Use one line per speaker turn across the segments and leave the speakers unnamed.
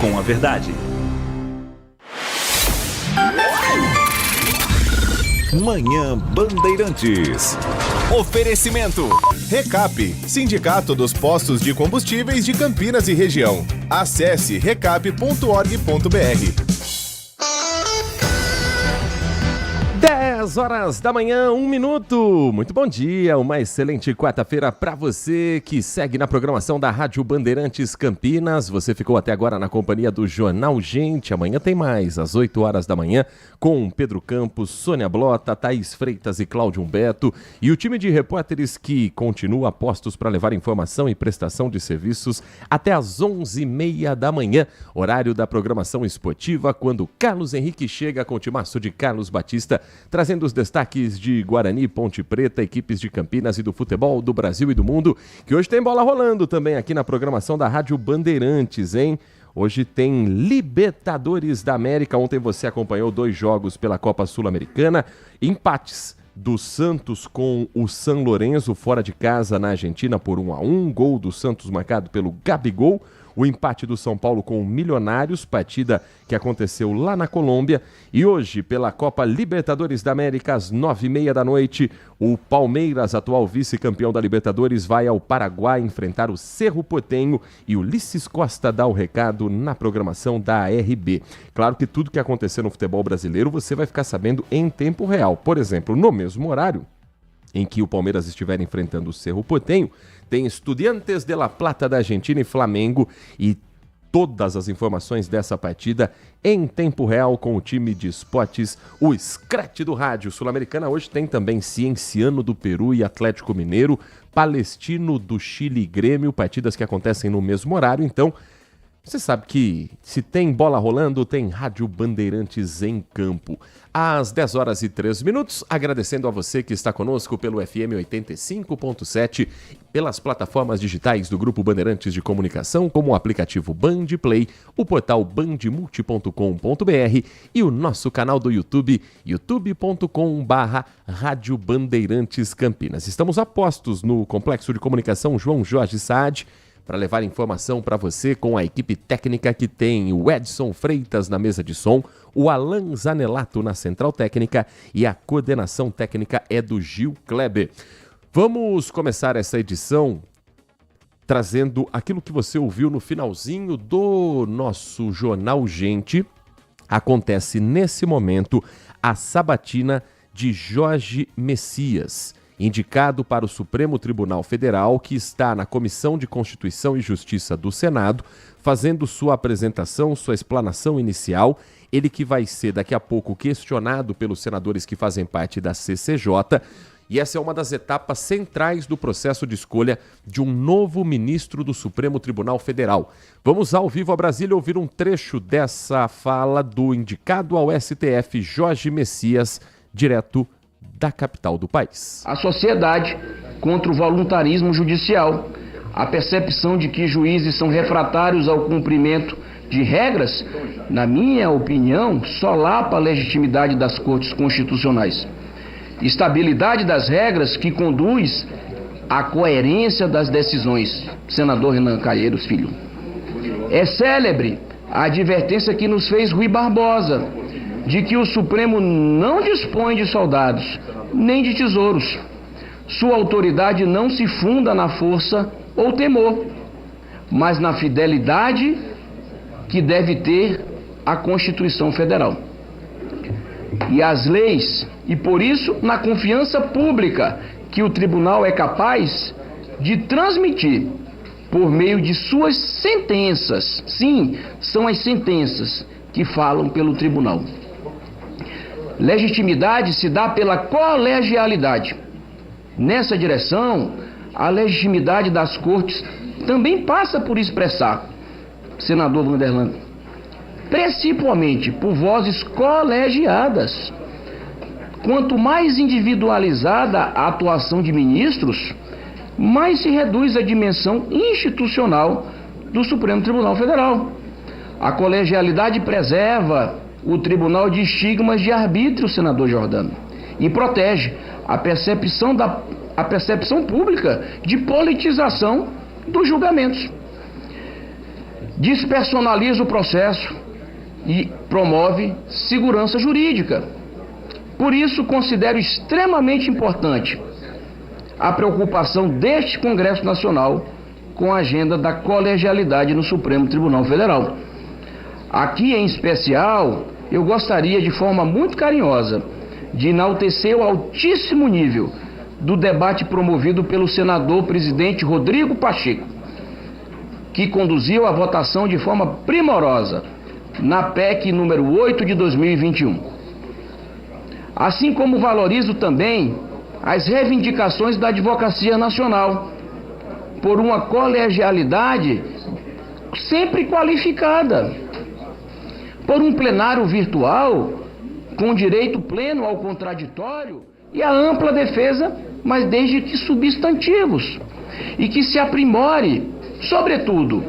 com a verdade. Manhã Bandeirantes.
Oferecimento. Recap, Sindicato dos Postos de Combustíveis de Campinas e Região. Acesse recap.org.br.
10 horas da manhã, 1 minuto. Muito bom dia, uma excelente quarta-feira para você que segue na programação da Rádio Bandeirantes Campinas. Você ficou até agora na companhia do Jornal Gente. Amanhã tem mais, às 8 horas da manhã, com Pedro Campos, Sônia Blota, Thaís Freitas e Cláudio Humberto. E o time de repórteres que continua a postos para levar informação e prestação de serviços até às 11h30 da manhã, horário da programação esportiva, quando Carlos Henrique chega com o timaço de Carlos Batista, trazendo os destaques de Guarani, Ponte Preta, equipes de Campinas e do futebol do Brasil e do mundo, que hoje tem bola rolando também aqui na programação da Rádio Bandeirantes, hein? Hoje tem Libertadores da América. Ontem você acompanhou 2 jogos pela Copa Sul-Americana, empates do Santos com o San Lorenzo fora de casa na Argentina por 1-1, gol do Santos marcado pelo Gabigol. O empate do São Paulo com o Milionários, partida que aconteceu lá na Colômbia. E hoje, pela Copa Libertadores da América, às 9h30 da noite, o Palmeiras, atual vice-campeão da Libertadores, vai ao Paraguai enfrentar o Cerro Porteño, e o Ulisses Costa dá o recado na programação da RB. Claro que tudo que acontecer no futebol brasileiro você vai ficar sabendo em tempo real. Por exemplo, no mesmo horário em que o Palmeiras estiver enfrentando o Cerro Porteño, tem Estudiantes de La Plata da Argentina e Flamengo, e todas as informações dessa partida em tempo real com o time de esportes, o Scratch do Rádio Sul-Americana. Hoje tem também Cienciano do Peru e Atlético Mineiro, Palestino do Chile e Grêmio, partidas que acontecem no mesmo horário. Então, você sabe que se tem bola rolando, tem Rádio Bandeirantes em campo. Às 10 horas e 3 minutos, agradecendo a você que está conosco pelo FM 85.7, pelas plataformas digitais do Grupo Bandeirantes de Comunicação, como o aplicativo Band Play, o portal bandmulti.com.br e o nosso canal do YouTube, youtube.com/Rádio Bandeirantes Campinas. Estamos a postos no Complexo de Comunicação João Jorge Saad, para levar informação para você com a equipe técnica que tem o Edson Freitas na mesa de som, o Alan Zanelato na central técnica e a coordenação técnica é do Gil Kleber. Vamos começar essa edição trazendo aquilo que você ouviu no finalzinho do nosso Jornal Gente. Acontece nesse momento a sabatina de Jorge Messias, indicado para o Supremo Tribunal Federal, que está na Comissão de Constituição e Justiça do Senado, fazendo sua apresentação, sua explanação inicial. Ele que vai ser daqui a pouco questionado pelos senadores que fazem parte da CCJ, e essa é uma das etapas centrais do processo de escolha de um novo ministro do Supremo Tribunal Federal. Vamos ao vivo a Brasília ouvir um trecho dessa fala do indicado ao STF, Jorge Messias, direto da capital do país.
A sociedade contra o voluntarismo judicial, a percepção de que juízes são refratários ao cumprimento de regras, na minha opinião, solapa a legitimidade das cortes constitucionais. Estabilidade das regras que conduz à coerência das decisões. Senador Renan Calheiros Filho. É célebre a advertência que nos fez Rui Barbosa, de que o Supremo não dispõe de soldados, nem de tesouros. Sua autoridade não se funda na força ou temor, mas na fidelidade que deve ter a Constituição Federal e as leis, e por isso na confiança pública que o tribunal é capaz de transmitir por meio de suas sentenças. Sim, são as sentenças que falam pelo tribunal. Legitimidade se dá pela colegialidade. Nessa direção, a legitimidade das cortes também passa por expressar, senador Vanderlan, principalmente por vozes colegiadas. Quanto mais individualizada a atuação de ministros, mais se reduz a dimensão institucional do Supremo Tribunal Federal. A colegialidade preserva o tribunal de estigmas de arbítrio, senador Jordano, e protege a percepção pública de politização dos julgamentos. despersonaliza o processo e promove segurança jurídica. Por isso, considero extremamente importante a preocupação deste Congresso Nacional com a agenda da colegialidade no Supremo Tribunal Federal. Aqui, em especial, eu gostaria, de forma muito carinhosa, de enaltecer o altíssimo nível do debate promovido pelo senador presidente Rodrigo Pacheco, que conduziu a votação de forma primorosa na PEC número 8 de 2021. Assim como valorizo também as reivindicações da Advocacia Nacional por uma colegialidade sempre qualificada, por um plenário virtual com direito pleno ao contraditório e a ampla defesa, mas desde que substantivos, e que se aprimore, sobretudo,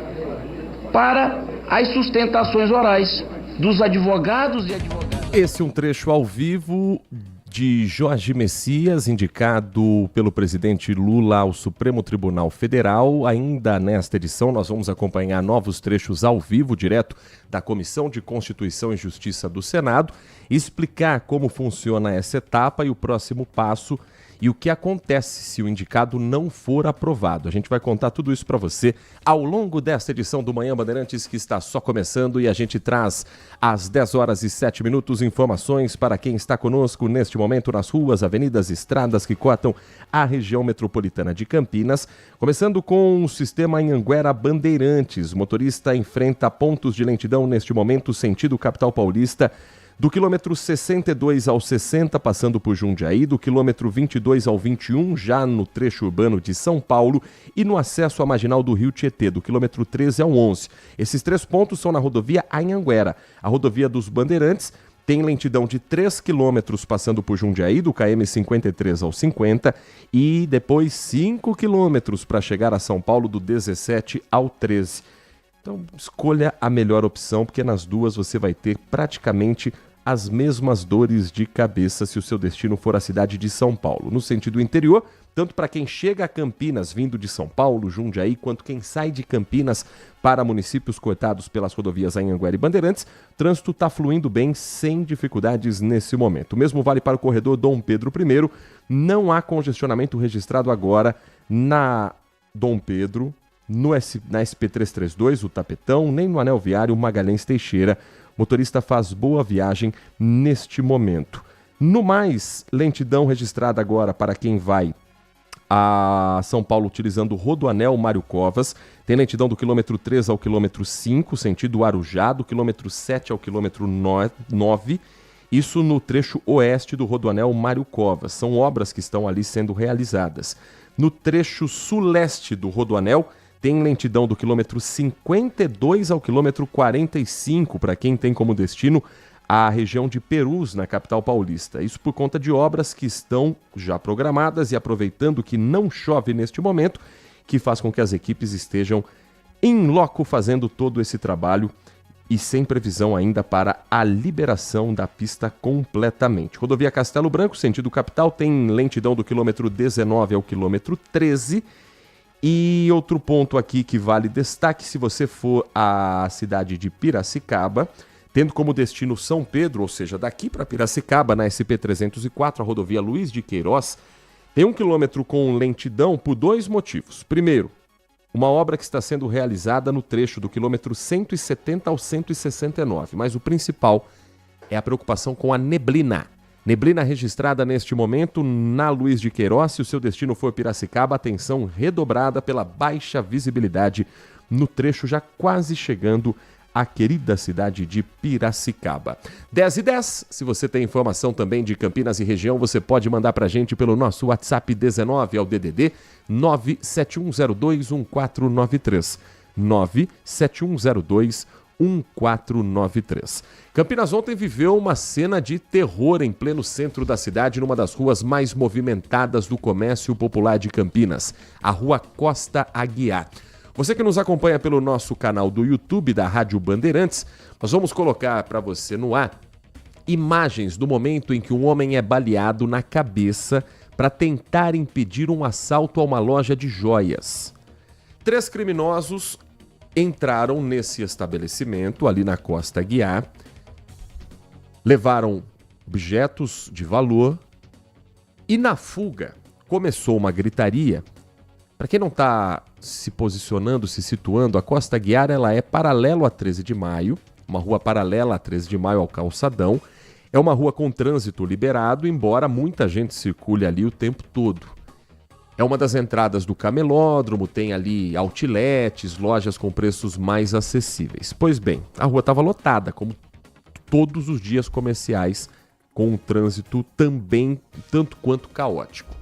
para as sustentações orais dos advogados e advogadas.
Esse é um trecho ao vivo de Jorge Messias, indicado pelo presidente Lula ao Supremo Tribunal Federal. Ainda nesta edição, nós vamos acompanhar novos trechos ao vivo, direto da Comissão de Constituição e Justiça do Senado, e explicar como funciona essa etapa e o próximo passo e o que acontece se o indicado não for aprovado. A gente vai contar tudo isso para você ao longo desta edição do Manhã Bandeirantes, que está só começando, e a gente traz às 10 horas e 7 minutos informações para quem está conosco neste momento nas ruas, avenidas, estradas que cortam a região metropolitana de Campinas. Começando com o sistema Anhanguera Bandeirantes. O motorista enfrenta pontos de lentidão neste momento, sentido capital paulista, do quilômetro 62 ao 60, passando por Jundiaí, do quilômetro 22 ao 21, já no trecho urbano de São Paulo, e no acesso à marginal do Rio Tietê, do quilômetro 13 ao 11. Esses 3 pontos são na rodovia Anhanguera. A rodovia dos Bandeirantes tem lentidão de 3 quilômetros passando por Jundiaí, do KM 53 ao 50, e depois 5 quilômetros para chegar a São Paulo, do 17 ao 13. Então, escolha a melhor opção, porque nas duas você vai ter praticamente as mesmas dores de cabeça se o seu destino for a cidade de São Paulo. No sentido interior, tanto para quem chega a Campinas vindo de São Paulo, Jundiaí, quanto quem sai de Campinas para municípios cortados pelas rodovias Anhanguera e Bandeirantes, o trânsito está fluindo bem, sem dificuldades nesse momento. O mesmo vale para o corredor Dom Pedro I. Não há congestionamento registrado agora na Dom Pedro, na SP-332, o Tapetão, nem no Anel Viário Magalhães Teixeira. O motorista faz boa viagem neste momento. No mais, lentidão registrada agora para quem vai a São Paulo utilizando o Rodoanel Mário Covas. Tem lentidão do quilômetro 3 ao quilômetro 5, sentido Arujá, do quilômetro 7 ao quilômetro 9. Isso no trecho oeste do Rodoanel Mário Covas. São obras que estão ali sendo realizadas. No trecho suleste do Rodoanel, tem lentidão do quilômetro 52 ao quilômetro 45 para quem tem como destino a região de Perus, na capital paulista. Isso por conta de obras que estão já programadas e aproveitando que não chove neste momento, que faz com que as equipes estejam em loco fazendo todo esse trabalho e sem previsão ainda para a liberação da pista completamente. Rodovia Castelo Branco, sentido capital, tem lentidão do quilômetro 19 ao quilômetro 13. E outro ponto aqui que vale destaque, se você for à cidade de Piracicaba, tendo como destino São Pedro, ou seja, daqui para Piracicaba, na SP-304, a rodovia Luiz de Queiroz, tem 1 quilômetro com lentidão por 2 motivos. Primeiro, uma obra que está sendo realizada no trecho do quilômetro 170 ao 169, mas o principal é a preocupação com a neblina. Neblina registrada neste momento na Luiz de Queiroz. Se o seu destino for Piracicaba, atenção redobrada pela baixa visibilidade no trecho já quase chegando à querida cidade de Piracicaba. 10h10, se você tem informação também de Campinas e região, você pode mandar pra gente pelo nosso WhatsApp 19 ao DDD 971021493. 971021493. Campinas ontem viveu uma cena de terror em pleno centro da cidade, numa das ruas mais movimentadas do comércio popular de Campinas, a Rua Costa Aguiar. Você que nos acompanha pelo nosso canal do YouTube da Rádio Bandeirantes, nós vamos colocar para você no ar imagens do momento em que um homem é baleado na cabeça para tentar impedir um assalto a uma loja de joias. 3 criminosos entraram nesse estabelecimento ali na Costa Aguiar, levaram objetos de valor e na fuga começou uma gritaria. Para quem não está se posicionando, se situando, a Costa Aguiar ela é paralelo a 13 de maio, uma rua paralela a 13 de maio ao Calçadão. É uma rua com trânsito liberado, embora muita gente circule ali o tempo todo. É uma das entradas do camelódromo, tem ali outlets, lojas com preços mais acessíveis. Pois bem, a rua estava lotada, como todos os dias comerciais, com um trânsito também tanto quanto caótico.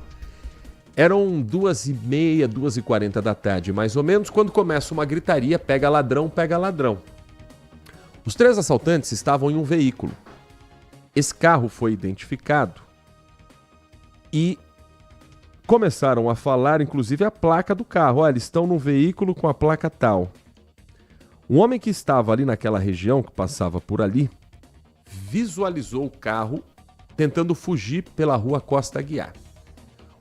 Eram 2h30, 2h40 da tarde, mais ou menos, quando começa uma gritaria, pega ladrão, pega ladrão. Os 3 assaltantes estavam em um veículo. Esse carro foi identificado e começaram a falar, inclusive, a placa do carro. Olha, eles estão num veículo com a placa tal. Um homem que estava ali naquela região, que passava por ali, visualizou o carro tentando fugir pela rua Costa Aguiar.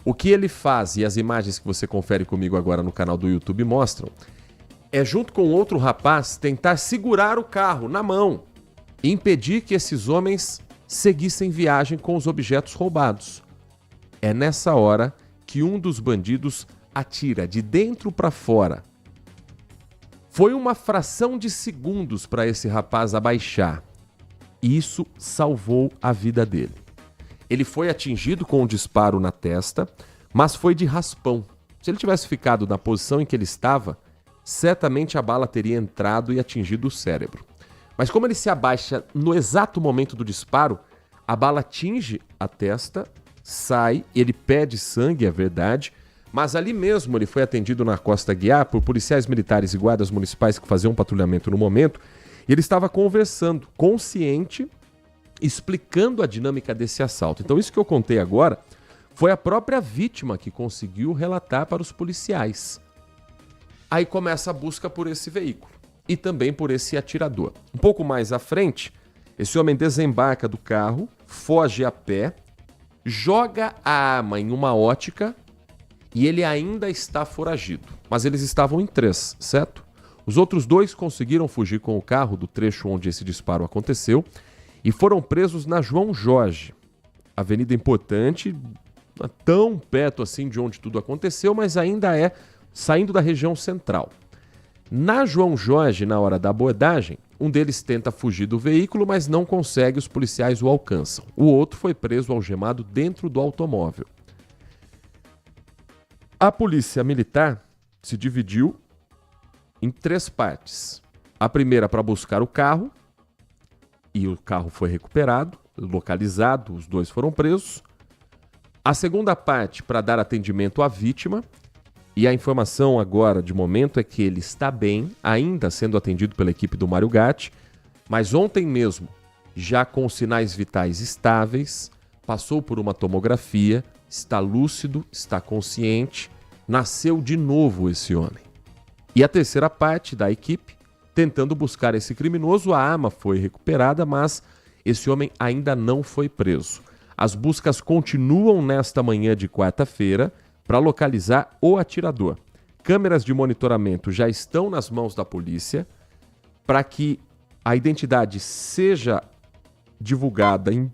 O que ele faz, e as imagens que você confere comigo agora no canal do YouTube mostram, é junto com outro rapaz tentar segurar o carro na mão e impedir que esses homens seguissem viagem com os objetos roubados. É nessa hora que um dos bandidos atira de dentro para fora. Foi uma fração de segundos para esse rapaz abaixar. E isso salvou a vida dele. Ele foi atingido com um disparo na testa, mas foi de raspão. Se ele tivesse ficado na posição em que ele estava, certamente a bala teria entrado e atingido o cérebro. Mas como ele se abaixa no exato momento do disparo, a bala atinge a testa, sai, ele pede sangue, é verdade, mas ali mesmo ele foi atendido na Costa Aguiar por policiais militares e guardas municipais que faziam um patrulhamento no momento, e ele estava conversando, consciente, explicando a dinâmica desse assalto. Então isso que eu contei agora foi a própria vítima que conseguiu relatar para os policiais. Aí começa a busca por esse veículo e também por esse atirador. Um pouco mais à frente, esse homem desembarca do carro, foge a pé, joga a arma em uma ótica e ele ainda está foragido. Mas eles estavam em 3, certo? Os outros 2 conseguiram fugir com o carro do trecho onde esse disparo aconteceu e foram presos na João Jorge, avenida importante, tão perto assim de onde tudo aconteceu, mas ainda é saindo da região central. Na João Jorge, na hora da abordagem, um deles tenta fugir do veículo, mas não consegue, os policiais o alcançam. O outro foi preso algemado dentro do automóvel. A polícia militar se dividiu em 3 partes. A primeira para buscar o carro, e o carro foi recuperado, localizado, os 2 foram presos. A segunda parte para dar atendimento à vítima, e a informação agora, de momento, é que ele está bem, ainda sendo atendido pela equipe do Mário Gatti, mas ontem mesmo, já com sinais vitais estáveis, passou por uma tomografia, está lúcido, está consciente, nasceu de novo esse homem. E a terceira parte da equipe, tentando buscar esse criminoso, a arma foi recuperada, mas esse homem ainda não foi preso. As buscas continuam nesta manhã de quarta-feira para localizar o atirador. Câmeras de monitoramento já estão nas mãos da polícia para que a identidade seja divulgada em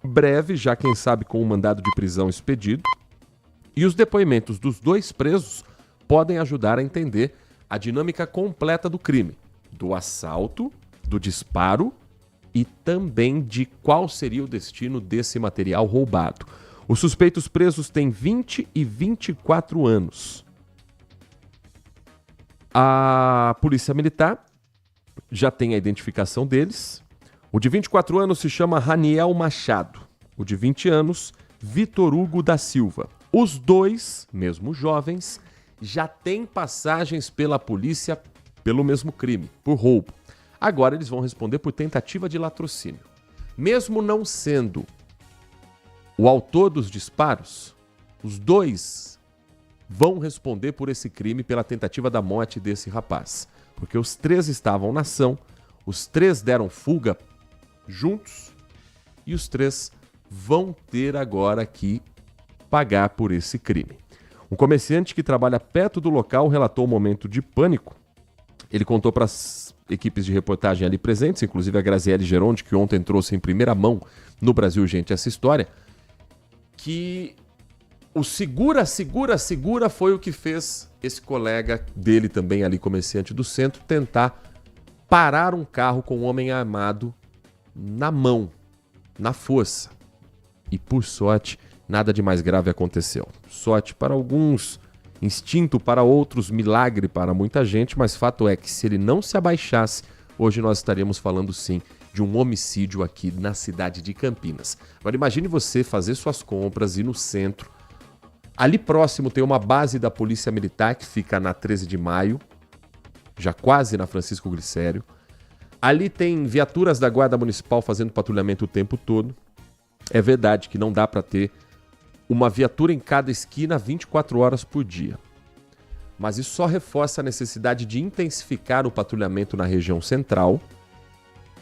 breve, já quem sabe com um mandado de prisão expedido. E os depoimentos dos 2 presos podem ajudar a entender a dinâmica completa do crime, do assalto, do disparo e também de qual seria o destino desse material roubado. Os suspeitos presos têm 20 e 24 anos. A Polícia Militar já tem a identificação deles. O de 24 anos se chama Raniel Machado. O de 20 anos, Vitor Hugo da Silva. Os 2, mesmo jovens, já têm passagens pela polícia pelo mesmo crime, por roubo. Agora eles vão responder por tentativa de latrocínio. Mesmo não sendo o autor dos disparos, os 2 vão responder por esse crime pela tentativa da morte desse rapaz. Porque os 3 estavam na ação, os 3 deram fuga juntos e os 3 vão ter agora que pagar por esse crime. Um comerciante que trabalha perto do local relatou um momento de pânico Ele contou para as equipes de reportagem ali presentes, inclusive a Graziele Geronde, que ontem trouxe em primeira mão no Brasil Gente essa história, que o segura foi o que fez esse colega dele também ali, comerciante do centro, tentar parar um carro com um homem armado na mão, na força. E por sorte, nada de mais grave aconteceu. Sorte para alguns, instinto para outros, milagre para muita gente, mas fato é que se ele não se abaixasse, hoje nós estaríamos falando sim de um homicídio aqui na cidade de Campinas. Agora imagine você fazer suas compras, ir no centro. Ali próximo tem uma base da Polícia Militar que fica na 13 de maio, já quase na Francisco Glicério. Ali tem viaturas da Guarda Municipal fazendo patrulhamento o tempo todo. É verdade que não dá para ter uma viatura em cada esquina 24 horas por dia. Mas isso só reforça a necessidade de intensificar o patrulhamento na região central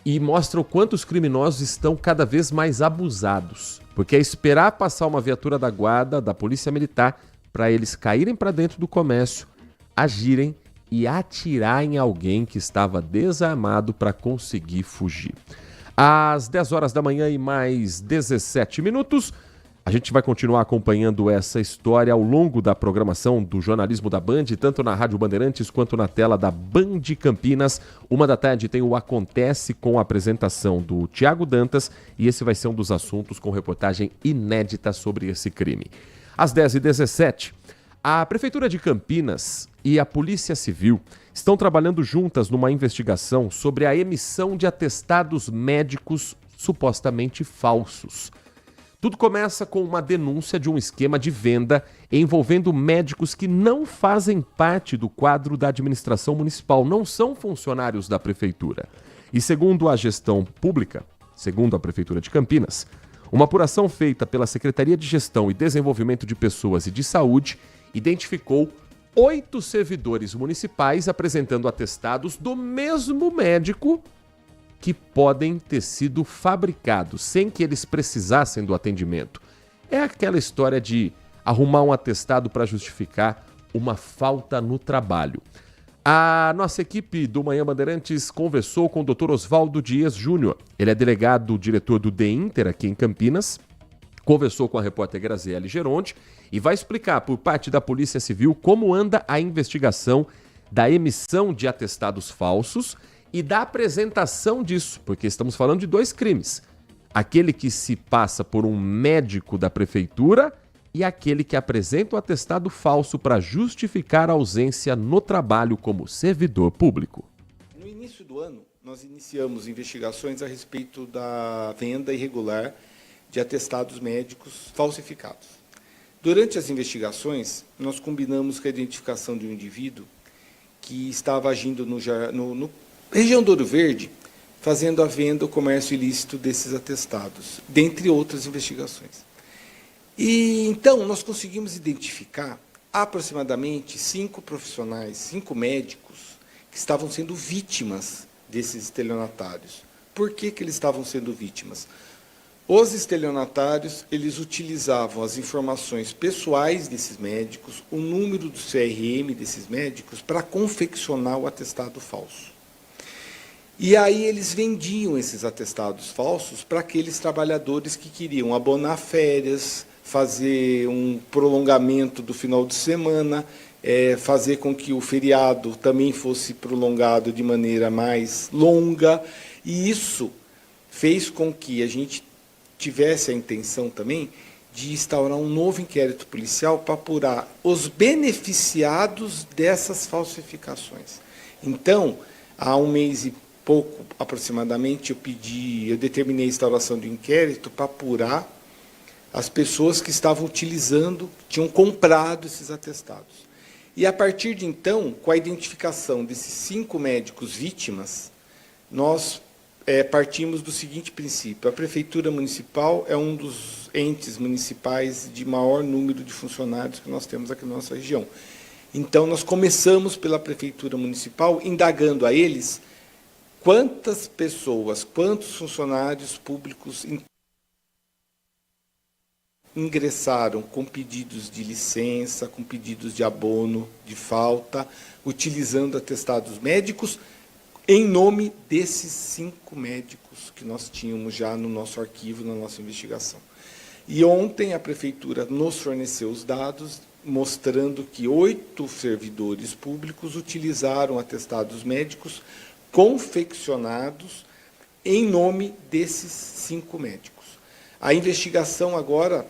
e mostra o quanto os criminosos estão cada vez mais abusados. Porque é esperar passar uma viatura da Guarda, da Polícia Militar, para eles caírem para dentro do comércio, agirem e atirar em alguém que estava desarmado para conseguir fugir. Às 10 horas da manhã e mais 17 minutos, a gente vai continuar acompanhando essa história ao longo da programação do jornalismo da Band, tanto na Rádio Bandeirantes quanto na tela da Band Campinas. 13h tem o Acontece com a apresentação do Tiago Dantas e esse vai ser um dos assuntos com reportagem inédita sobre esse crime. Às 10h17, a Prefeitura de Campinas e a Polícia Civil estão trabalhando juntas numa investigação sobre a emissão de atestados médicos supostamente falsos. Tudo começa com uma denúncia de um esquema de venda envolvendo médicos que não fazem parte do quadro da administração municipal, não são funcionários da prefeitura. E segundo a gestão pública, segundo a Prefeitura de Campinas, uma apuração feita pela Secretaria de Gestão e Desenvolvimento de Pessoas e de Saúde identificou 8 servidores municipais apresentando atestados do mesmo médico que podem ter sido fabricados sem que eles precisassem do atendimento. É aquela história de arrumar um atestado para justificar uma falta no trabalho. A nossa equipe do Manhã Bandeirantes conversou com o Dr. Oswaldo Dias Júnior. Ele é delegado diretor do DEINTER aqui em Campinas. Conversou com a repórter Graziele Geronde e vai explicar por parte da Polícia Civil como anda a investigação da emissão de atestados falsos e da apresentação disso, porque estamos falando de 2 crimes. Aquele que se passa por um médico da prefeitura e aquele que apresenta o atestado falso para justificar a ausência no trabalho como servidor público.
No início do ano, nós iniciamos investigações a respeito da venda irregular de atestados médicos falsificados. Durante as investigações, nós combinamos com a identificação de um indivíduo que estava agindo no região do Ouro Verde, fazendo a venda, o comércio ilícito desses atestados, dentre outras investigações. E então nós conseguimos identificar aproximadamente 5 profissionais, 5 médicos que estavam sendo vítimas desses estelionatários. Por que eles estavam sendo vítimas? Os estelionatários, eles utilizavam as informações pessoais desses médicos, o número do CRM desses médicos, para confeccionar o atestado falso. E aí eles vendiam esses atestados falsos para aqueles trabalhadores que queriam abonar férias, fazer um prolongamento do final de semana, fazer com que o feriado também fosse prolongado de maneira mais longa. E isso fez com que a gente tivesse a intenção também de instaurar um novo inquérito policial para apurar os beneficiados dessas falsificações. Então, há um mês e pouco, aproximadamente, eu determinei a instauração de um inquérito para apurar as pessoas que estavam utilizando, tinham comprado esses atestados. E, a partir de então, com a identificação desses 5 médicos vítimas, nós partimos do seguinte princípio: a Prefeitura Municipal é um dos entes municipais de maior número de funcionários que nós temos aqui na nossa região. Então, nós começamos pela Prefeitura Municipal, indagando a eles quantas pessoas, quantos funcionários públicos ingressaram com pedidos de licença, com pedidos de abono, de falta, utilizando atestados médicos, em nome desses 5 médicos que nós tínhamos já no nosso arquivo, na nossa investigação. E ontem a Prefeitura nos forneceu os dados, mostrando que 8 servidores públicos utilizaram atestados médicos confeccionados em nome desses 5 médicos. A investigação agora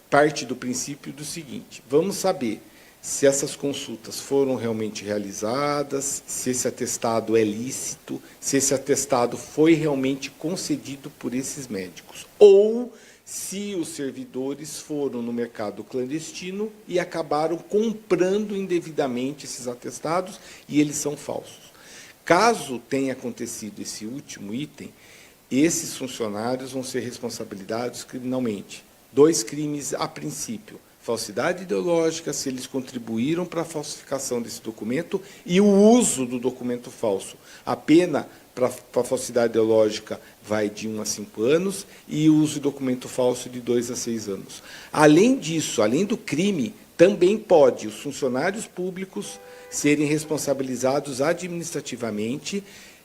parte do princípio do seguinte: vamos saber se essas consultas foram realmente realizadas, se esse atestado é lícito, se esse atestado foi realmente concedido por esses médicos, ou se os servidores foram no mercado clandestino e acabaram comprando indevidamente esses atestados e eles são falsos. Caso tenha acontecido esse último item, esses funcionários vão ser responsabilizados criminalmente. 2 crimes a princípio: falsidade ideológica, se eles contribuíram para a falsificação desse documento, e o uso do documento falso. A pena para a falsidade ideológica vai de 1 a 5 anos e o uso de documento falso de 2 a 6 anos. Além disso, além do crime, também pode os funcionários públicos serem responsabilizados administrativamente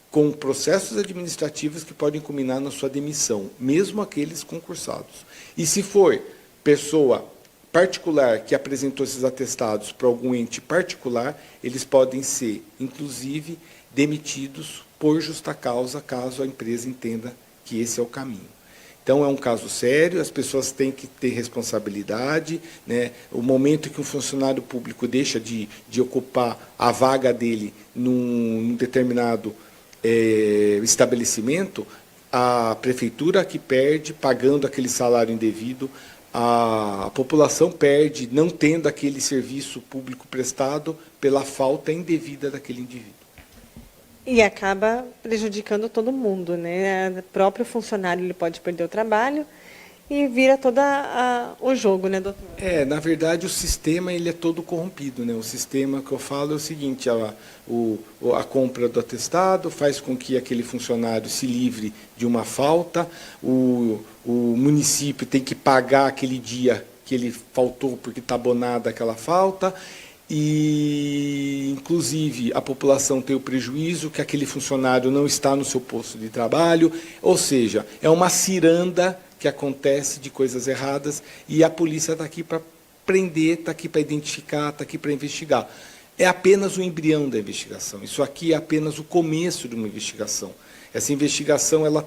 com processos administrativos que podem culminar na sua demissão, mesmo aqueles concursados. E se for pessoa particular que apresentou esses atestados para algum ente particular, eles podem ser, inclusive, demitidos por justa causa, caso a empresa entenda que esse é o caminho. Então, é um caso sério, as pessoas têm que ter responsabilidade, né? O momento que um funcionário público deixa de ocupar a vaga dele num determinado estabelecimento, a prefeitura que perde, pagando aquele salário indevido, a população perde, não tendo aquele serviço público prestado pela falta indevida daquele indivíduo.
E acaba prejudicando todo mundo, né? O próprio funcionário ele pode perder o trabalho e vira todo o jogo, né, doutor?
Na verdade, o sistema ele é todo corrompido, né? O sistema que eu falo é o seguinte: a compra do atestado faz com que aquele funcionário se livre de uma falta, o município tem que pagar aquele dia que ele faltou porque está abonada aquela falta, e, inclusive, a população tem o prejuízo que aquele funcionário não está no seu posto de trabalho, ou seja, é uma ciranda que acontece de coisas erradas, e a polícia está aqui para prender, está aqui para identificar, está aqui para investigar. É apenas o embrião da investigação, isso aqui é apenas o começo de uma investigação. Essa investigação ela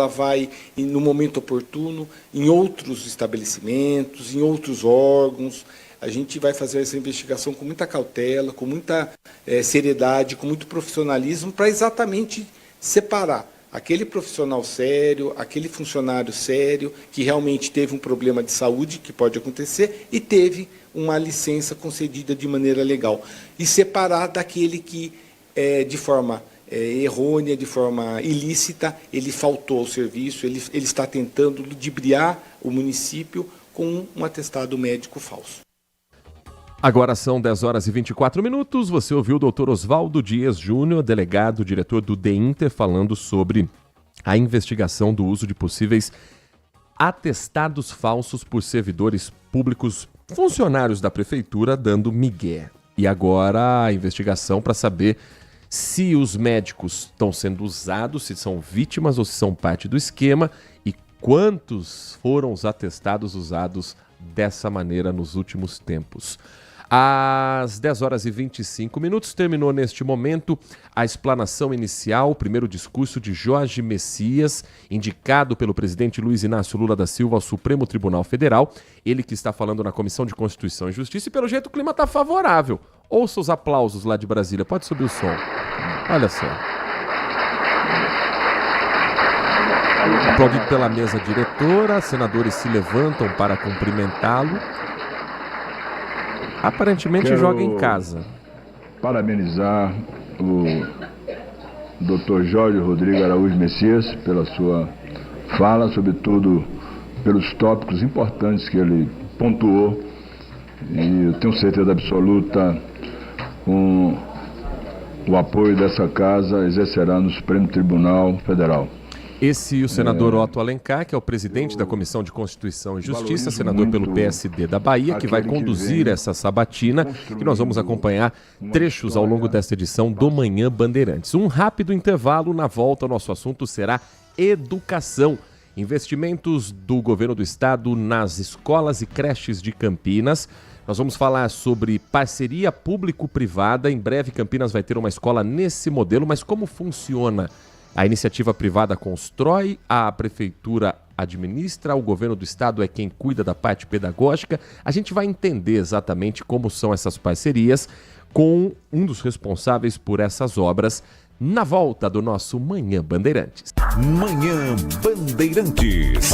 vai, no momento oportuno, em outros estabelecimentos, em outros órgãos. A gente vai fazer essa investigação com muita cautela, com muita seriedade, com muito profissionalismo, para exatamente separar aquele profissional sério, aquele funcionário sério, que realmente teve um problema de saúde, que pode acontecer, e teve uma licença concedida de maneira legal. E separar daquele que, de forma errônea, de forma ilícita, ele faltou ao serviço, ele está tentando ludibriar o município com um atestado médico falso.
Agora são 10h24. Você ouviu o doutor Oswaldo Dias Júnior, delegado, diretor do DEINTER, falando sobre a investigação do uso de possíveis atestados falsos por servidores públicos, funcionários da prefeitura, dando migué. E agora a investigação para saber se os médicos estão sendo usados, se são vítimas ou se são parte do esquema, e quantos foram os atestados usados dessa maneira nos últimos tempos. Às 10h25, terminou neste momento a explanação inicial, o primeiro discurso de Jorge Messias, indicado pelo presidente Luiz Inácio Lula da Silva ao Supremo Tribunal Federal. Ele que está falando na Comissão de Constituição e Justiça, e pelo jeito o clima está favorável. Ouça os aplausos lá de Brasília, pode subir o som. Olha só. Aplaudido pela mesa diretora, senadores se levantam para cumprimentá-lo. Aparentemente joga em casa.
Parabenizar o Dr. Jorge Rodrigo Araújo Messias pela sua fala, sobretudo pelos tópicos importantes que ele pontuou, e eu tenho certeza absoluta, com o apoio dessa casa, exercerá no Supremo Tribunal Federal.
Esse e o senador Otto Alencar, que é o presidente da Comissão de Constituição e Justiça, senador pelo PSD da Bahia, que vai conduzir essa sabatina, e nós vamos acompanhar trechos ao longo desta edição do Manhã Bandeirantes. Um rápido intervalo, na volta o nosso assunto será educação. Investimentos do governo do estado nas escolas e creches de Campinas. Nós vamos falar sobre parceria público-privada. Em breve Campinas vai ter uma escola nesse modelo, mas como funciona? A iniciativa privada constrói, a prefeitura administra, o governo do estado é quem cuida da parte pedagógica. A gente vai entender exatamente como são essas parcerias com um dos responsáveis por essas obras na volta do nosso Manhã Bandeirantes.
Manhã Bandeirantes.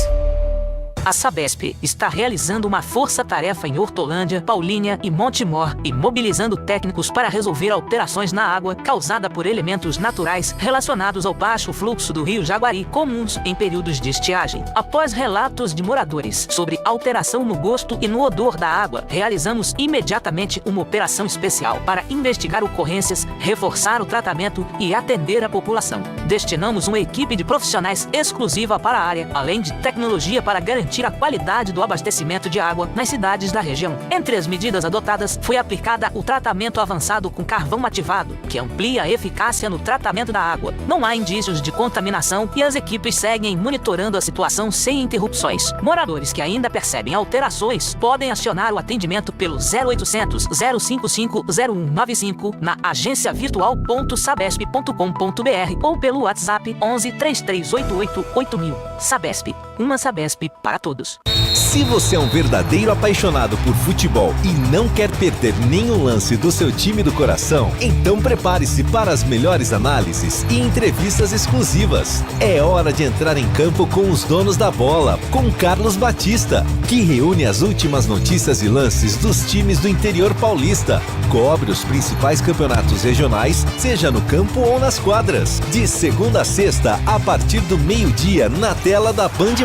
A Sabesp está realizando uma força-tarefa em Hortolândia, Paulínia e Montemor e mobilizando técnicos para resolver alterações na água causada por elementos naturais relacionados ao baixo fluxo do rio Jaguari, comuns em períodos de estiagem. Após relatos de moradores sobre alteração no gosto e no odor da água, realizamos imediatamente uma operação especial para investigar ocorrências, reforçar o tratamento e atender a população. Destinamos uma equipe de profissionais exclusiva para a área, além de tecnologia para garantir a qualidade do abastecimento de água nas cidades da região. Entre as medidas adotadas, foi aplicada o tratamento avançado com carvão ativado, que amplia a eficácia no tratamento da água. Não há indícios de contaminação e as equipes seguem monitorando a situação sem interrupções. Moradores que ainda percebem alterações podem acionar o atendimento pelo 0800 055 0195 na agenciavirtual.sabesp.com.br ou pelo WhatsApp 11 3388 8000. Sabesp, uma Sabesp para todos.
Se você é um verdadeiro apaixonado por futebol e não quer perder nenhum lance do seu time do coração, então prepare-se para as melhores análises e entrevistas exclusivas. É hora de entrar em campo com os donos da bola, com Carlos Batista, que reúne as últimas notícias e lances dos times do interior paulista. Cobre os principais campeonatos regionais, seja no campo ou nas quadras. De segunda a sexta, a partir do meio-dia, na tela da Band+.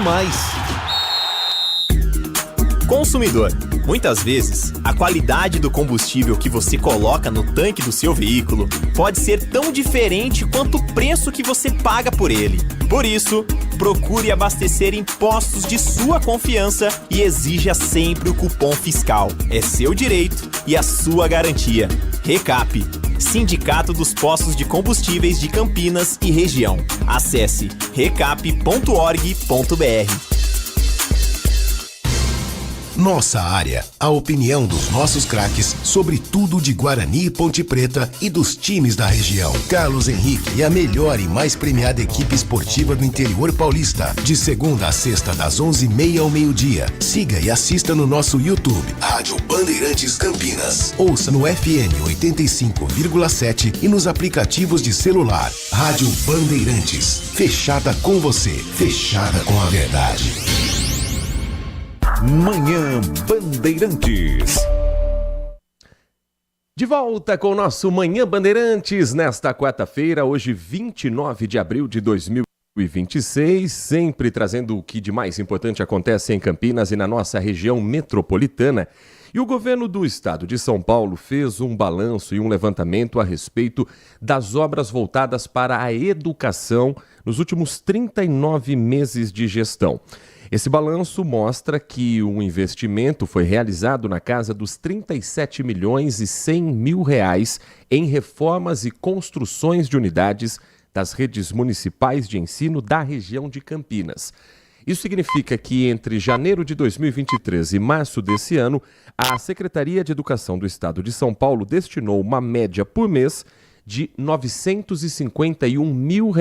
Consumidor, muitas vezes, a qualidade do combustível que você coloca no tanque do seu veículo pode ser tão diferente quanto o preço que você paga por ele. Por isso, procure abastecer em postos de sua confiança e exija sempre o cupom fiscal. É seu direito e a sua garantia. Recap, Sindicato dos Postos de Combustíveis de Campinas e Região. Acesse recap.org.br.
Nossa área, a opinião dos nossos craques sobre tudo de Guarani e Ponte Preta e dos times da região. Carlos Henrique e a melhor e mais premiada equipe esportiva do interior paulista. De segunda a sexta, das 11h30 ao meio-dia. Siga e assista no nosso YouTube, Rádio Bandeirantes Campinas. Ouça no FM 85,7 e nos aplicativos de celular. Rádio Bandeirantes. Fechada com você, fechada com a verdade.
Manhã Bandeirantes.
De volta com o nosso Manhã Bandeirantes nesta quarta-feira, hoje 29 de abril de 2026, sempre trazendo o que de mais importante acontece em Campinas e na nossa região metropolitana. E o governo do estado de São Paulo fez um balanço e um levantamento a respeito das obras voltadas para a educação nos últimos 39 meses de gestão. Esse balanço mostra que o investimento foi realizado na casa dos 37 milhões e 100 mil reais em reformas e construções de unidades das redes municipais de ensino da região de Campinas. Isso significa que entre janeiro de 2023 e março desse ano, a Secretaria de Educação do Estado de São Paulo destinou uma média por mês de R$ 951 mil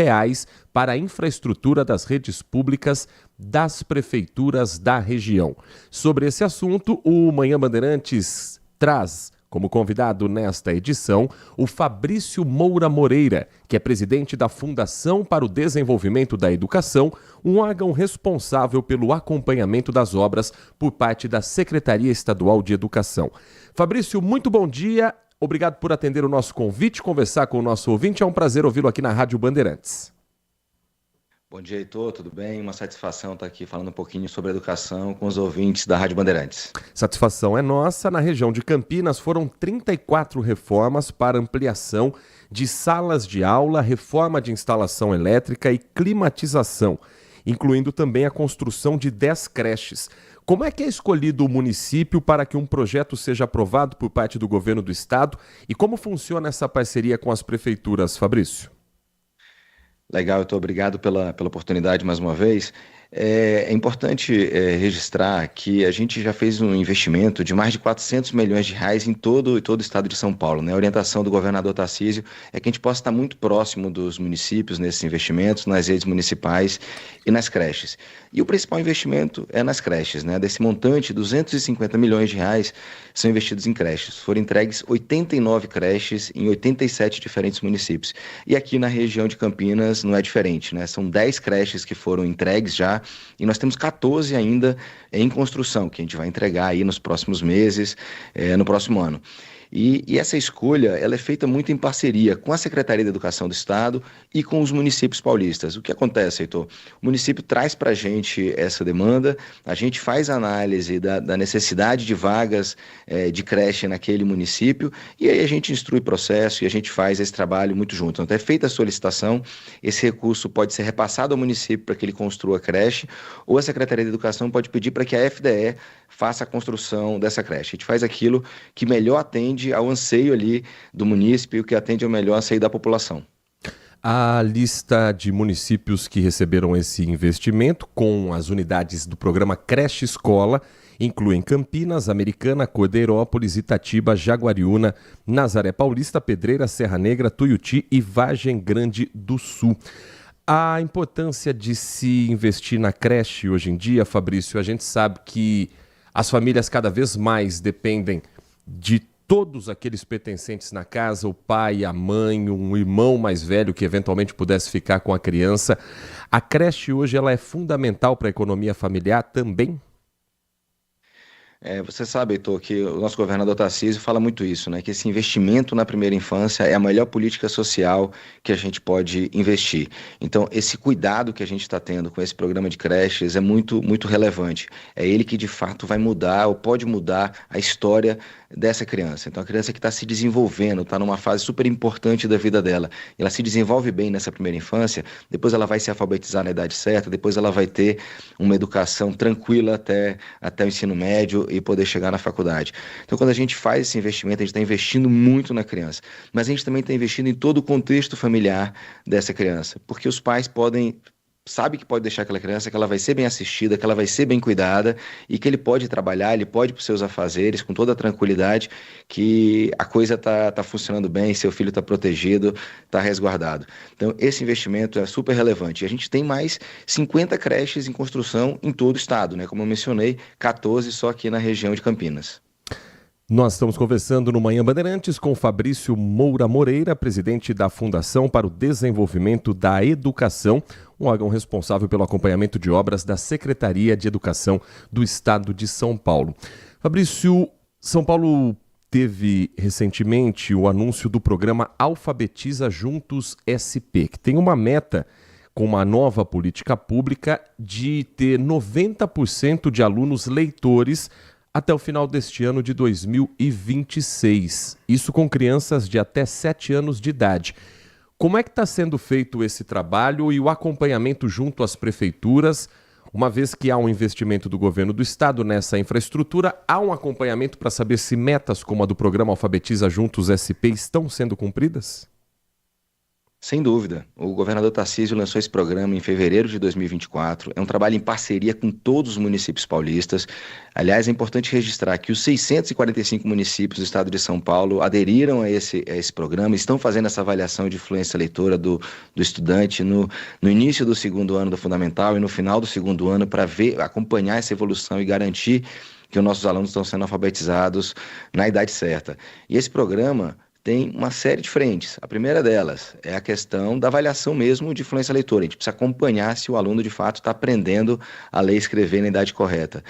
para a infraestrutura das redes públicas das prefeituras da região. Sobre esse assunto, o Manhã Bandeirantes traz como convidado nesta edição o Fabrício Moura Moreira, que é presidente da Fundação para o Desenvolvimento da Educação, um órgão responsável pelo acompanhamento das obras por parte da Secretaria Estadual de Educação. Fabrício, muito bom dia. Obrigado por atender o nosso convite, conversar com o nosso ouvinte. É um prazer ouvi-lo aqui na Rádio Bandeirantes.
Bom dia, Heitor, tudo bem? Uma satisfação estar aqui falando um pouquinho sobre educação com os ouvintes da Rádio Bandeirantes.
Satisfação é nossa. Na região de Campinas foram 34 reformas para ampliação de salas de aula, reforma de instalação elétrica e climatização, incluindo também a construção de 10 creches. Como é que é escolhido o município para que um projeto seja aprovado por parte do governo do estado e como funciona essa parceria com as prefeituras, Fabrício?
Legal, Heitor, obrigado pela oportunidade mais uma vez. É importante registrar que a gente já fez um investimento de mais de 400 milhões de reais em todo o estado de São Paulo, né? A orientação do governador Tarcísio é que a gente possa estar muito próximo dos municípios nesses investimentos, nas redes municipais e nas creches. E o principal investimento é nas creches, né? Desse montante, 250 milhões de reais são investidos em creches. Foram entregues 89 creches em 87 diferentes municípios. E aqui na região de Campinas não é diferente, né? São 10 creches que foram entregues já e nós temos 14 ainda em construção, que a gente vai entregar aí nos próximos meses, no próximo ano. E essa escolha ela é feita muito em parceria com a Secretaria de Educação do Estado e com os municípios paulistas. O que acontece, Heitor? O município traz para a gente essa demanda, a gente faz análise da necessidade de vagas de creche naquele município e aí a gente instrui o processo e a gente faz esse trabalho muito junto. Então é feita a solicitação, esse recurso pode ser repassado ao município para que ele construa a creche ou a Secretaria de Educação pode pedir para que a FDE faça a construção dessa creche. A gente faz aquilo que melhor atende ao anseio ali do município, que atende ao melhor anseio da população.
A lista de municípios que receberam esse investimento com as unidades do programa Creche Escola incluem Campinas, Americana, Cordeirópolis, Itatiba, Jaguariúna, Nazaré Paulista, Pedreira, Serra Negra, Tuiuti e Vargem Grande do Sul. A importância de se investir na creche hoje em dia, Fabrício, a gente sabe que as famílias cada vez mais dependem de todos aqueles pertencentes na casa, o pai, a mãe, um irmão mais velho que eventualmente pudesse ficar com a criança. A creche hoje ela é fundamental para a economia familiar também?
Você sabe, Heitor, que o nosso governador Tarcísio fala muito isso, né? Que esse investimento na primeira infância é a melhor política social que a gente pode investir. Então, esse cuidado que a gente está tendo com esse programa de creches é muito, muito relevante. É ele que, de fato, vai mudar ou pode mudar a história dessa criança. Então, a criança que está se desenvolvendo, está numa fase super importante da vida dela, ela se desenvolve bem nessa primeira infância, depois ela vai se alfabetizar na idade certa, depois ela vai ter uma educação tranquila até o ensino médio e poder chegar na faculdade. Então, quando a gente faz esse investimento, a gente está investindo muito na criança, mas a gente também está investindo em todo o contexto familiar dessa criança, porque os pais sabe que pode deixar aquela criança, que ela vai ser bem assistida, que ela vai ser bem cuidada e que ele pode trabalhar, ele pode ir para os seus afazeres com toda a tranquilidade que a coisa tá funcionando bem, seu filho está protegido, está resguardado. Então, esse investimento é super relevante. E a gente tem mais 50 creches em construção em todo o estado, né? Como eu mencionei, 14 só aqui na região de Campinas.
Nós estamos conversando no Manhã Bandeirantes com Fabrício Moura Moreira, presidente da Fundação para o Desenvolvimento da Educação, um órgão responsável pelo acompanhamento de obras da Secretaria de Educação do Estado de São Paulo. Fabrício, São Paulo teve recentemente o anúncio do programa Alfabetiza Juntos SP, que tem uma meta com uma nova política pública de ter 90% de alunos leitores até o final deste ano de 2026. Isso com crianças de até 7 anos de idade. Como é que está sendo feito esse trabalho e o acompanhamento junto às prefeituras? Uma vez que há um investimento do governo do estado nessa infraestrutura, há um acompanhamento para saber se metas como a do programa Alfabetiza Juntos SP estão sendo cumpridas?
Sem dúvida. O governador Tarcísio lançou esse programa em fevereiro de 2024. É um trabalho em parceria com todos os municípios paulistas. Aliás, é importante registrar que os 645 municípios do estado de São Paulo aderiram a esse programa, estão fazendo essa avaliação de influência leitora do estudante no início do segundo ano do fundamental e no final do segundo ano para acompanhar essa evolução e garantir que os nossos alunos estão sendo alfabetizados na idade certa. E esse programa tem uma série de frentes. A primeira delas é a questão da avaliação mesmo de influência leitora. A gente precisa acompanhar se o aluno de fato está aprendendo a ler e escrever na idade correta.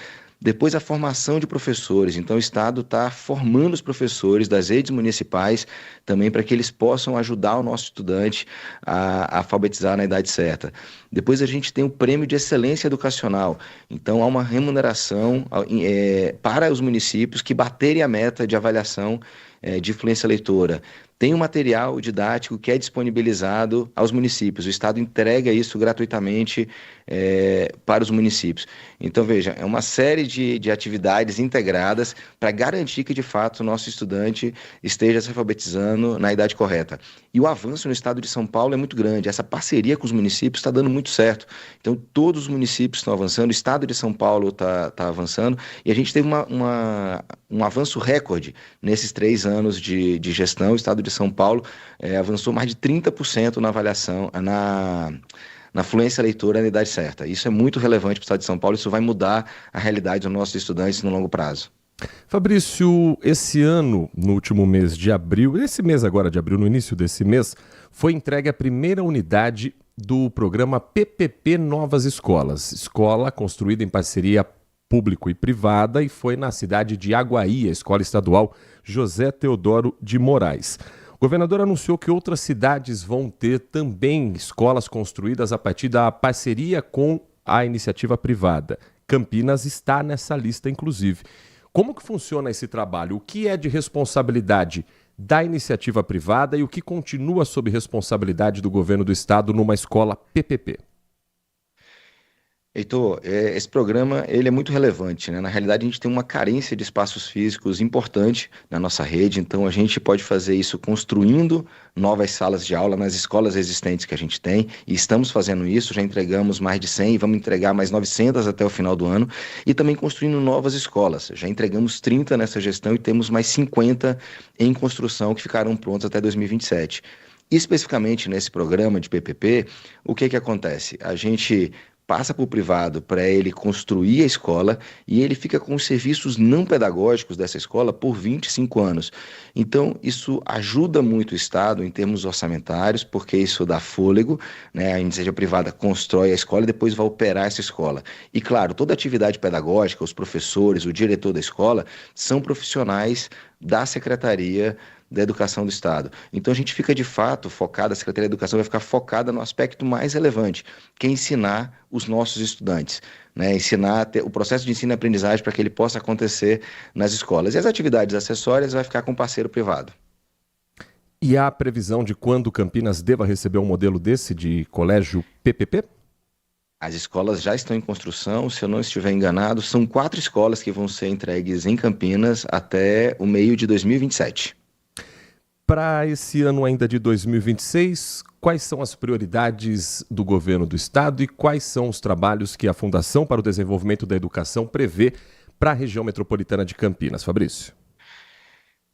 Depois a formação de professores, então o Estado está formando os professores das redes municipais também para que eles possam ajudar o nosso estudante a alfabetizar na idade certa. Depois a gente tem o prêmio de excelência educacional, então há uma remuneração para os municípios que baterem a meta de avaliação de influência leitora. Tem um material didático que é disponibilizado aos municípios. O Estado entrega isso gratuitamente para os municípios. Então, veja, é uma série de atividades integradas para garantir que, de fato, o nosso estudante esteja se alfabetizando na idade correta. E o avanço no Estado de São Paulo é muito grande. Essa parceria com os municípios está dando muito certo. Então, todos os municípios estão avançando, o Estado de São Paulo está avançando, e a gente teve um avanço recorde nesses 3 anos de gestão. O Estado de São Paulo avançou mais de 30% na avaliação, na fluência leitora na idade certa. Isso é muito relevante para o Estado de São Paulo, isso vai mudar a realidade dos nossos estudantes no longo prazo.
Fabrício, esse ano, no último mês de abril, esse mês agora de abril, no início desse mês, foi entregue a primeira unidade do programa PPP Novas Escolas, escola construída em parceria público e privada, e foi na cidade de Aguaí, a Escola Estadual José Teodoro de Moraes. O governador anunciou que outras cidades vão ter também escolas construídas a partir da parceria com a iniciativa privada. Campinas está nessa lista, inclusive. Como que funciona esse trabalho? O que é de responsabilidade da iniciativa privada e o que continua sob responsabilidade do governo do estado numa escola PPP?
Heitor, esse programa ele é muito relevante, né? Na realidade, a gente tem uma carência de espaços físicos importante na nossa rede, então a gente pode fazer isso construindo novas salas de aula nas escolas existentes que a gente tem, e estamos fazendo isso, já entregamos mais de 100 e vamos entregar mais 900 até o final do ano, e também construindo novas escolas. Já entregamos 30 nessa gestão e temos mais 50 em construção que ficarão prontas até 2027. Especificamente nesse programa de PPP, o que acontece? A gente passa para o privado para ele construir a escola e ele fica com os serviços não pedagógicos dessa escola por 25 anos. Então, isso ajuda muito o Estado em termos orçamentários, porque isso dá fôlego, né? A iniciativa privada constrói a escola e depois vai operar essa escola. E, claro, toda atividade pedagógica, os professores, o diretor da escola, são profissionais da Secretaria da Educação do Estado. Então a gente fica de fato focado, a Secretaria da Educação vai ficar focada no aspecto mais relevante, que é ensinar os nossos estudantes, né? Ensinar o processo de ensino e aprendizagem para que ele possa acontecer nas escolas. E as atividades acessórias vai ficar com parceiro privado.
E há previsão de quando Campinas deva receber um modelo desse de colégio PPP?
As escolas já estão em construção, se eu não estiver enganado, são 4 escolas que vão ser entregues em Campinas até o meio de 2027.
Para esse ano ainda de 2026, quais são as prioridades do governo do estado e quais são os trabalhos que a Fundação para o Desenvolvimento da Educação prevê para a região metropolitana de Campinas? Fabrício.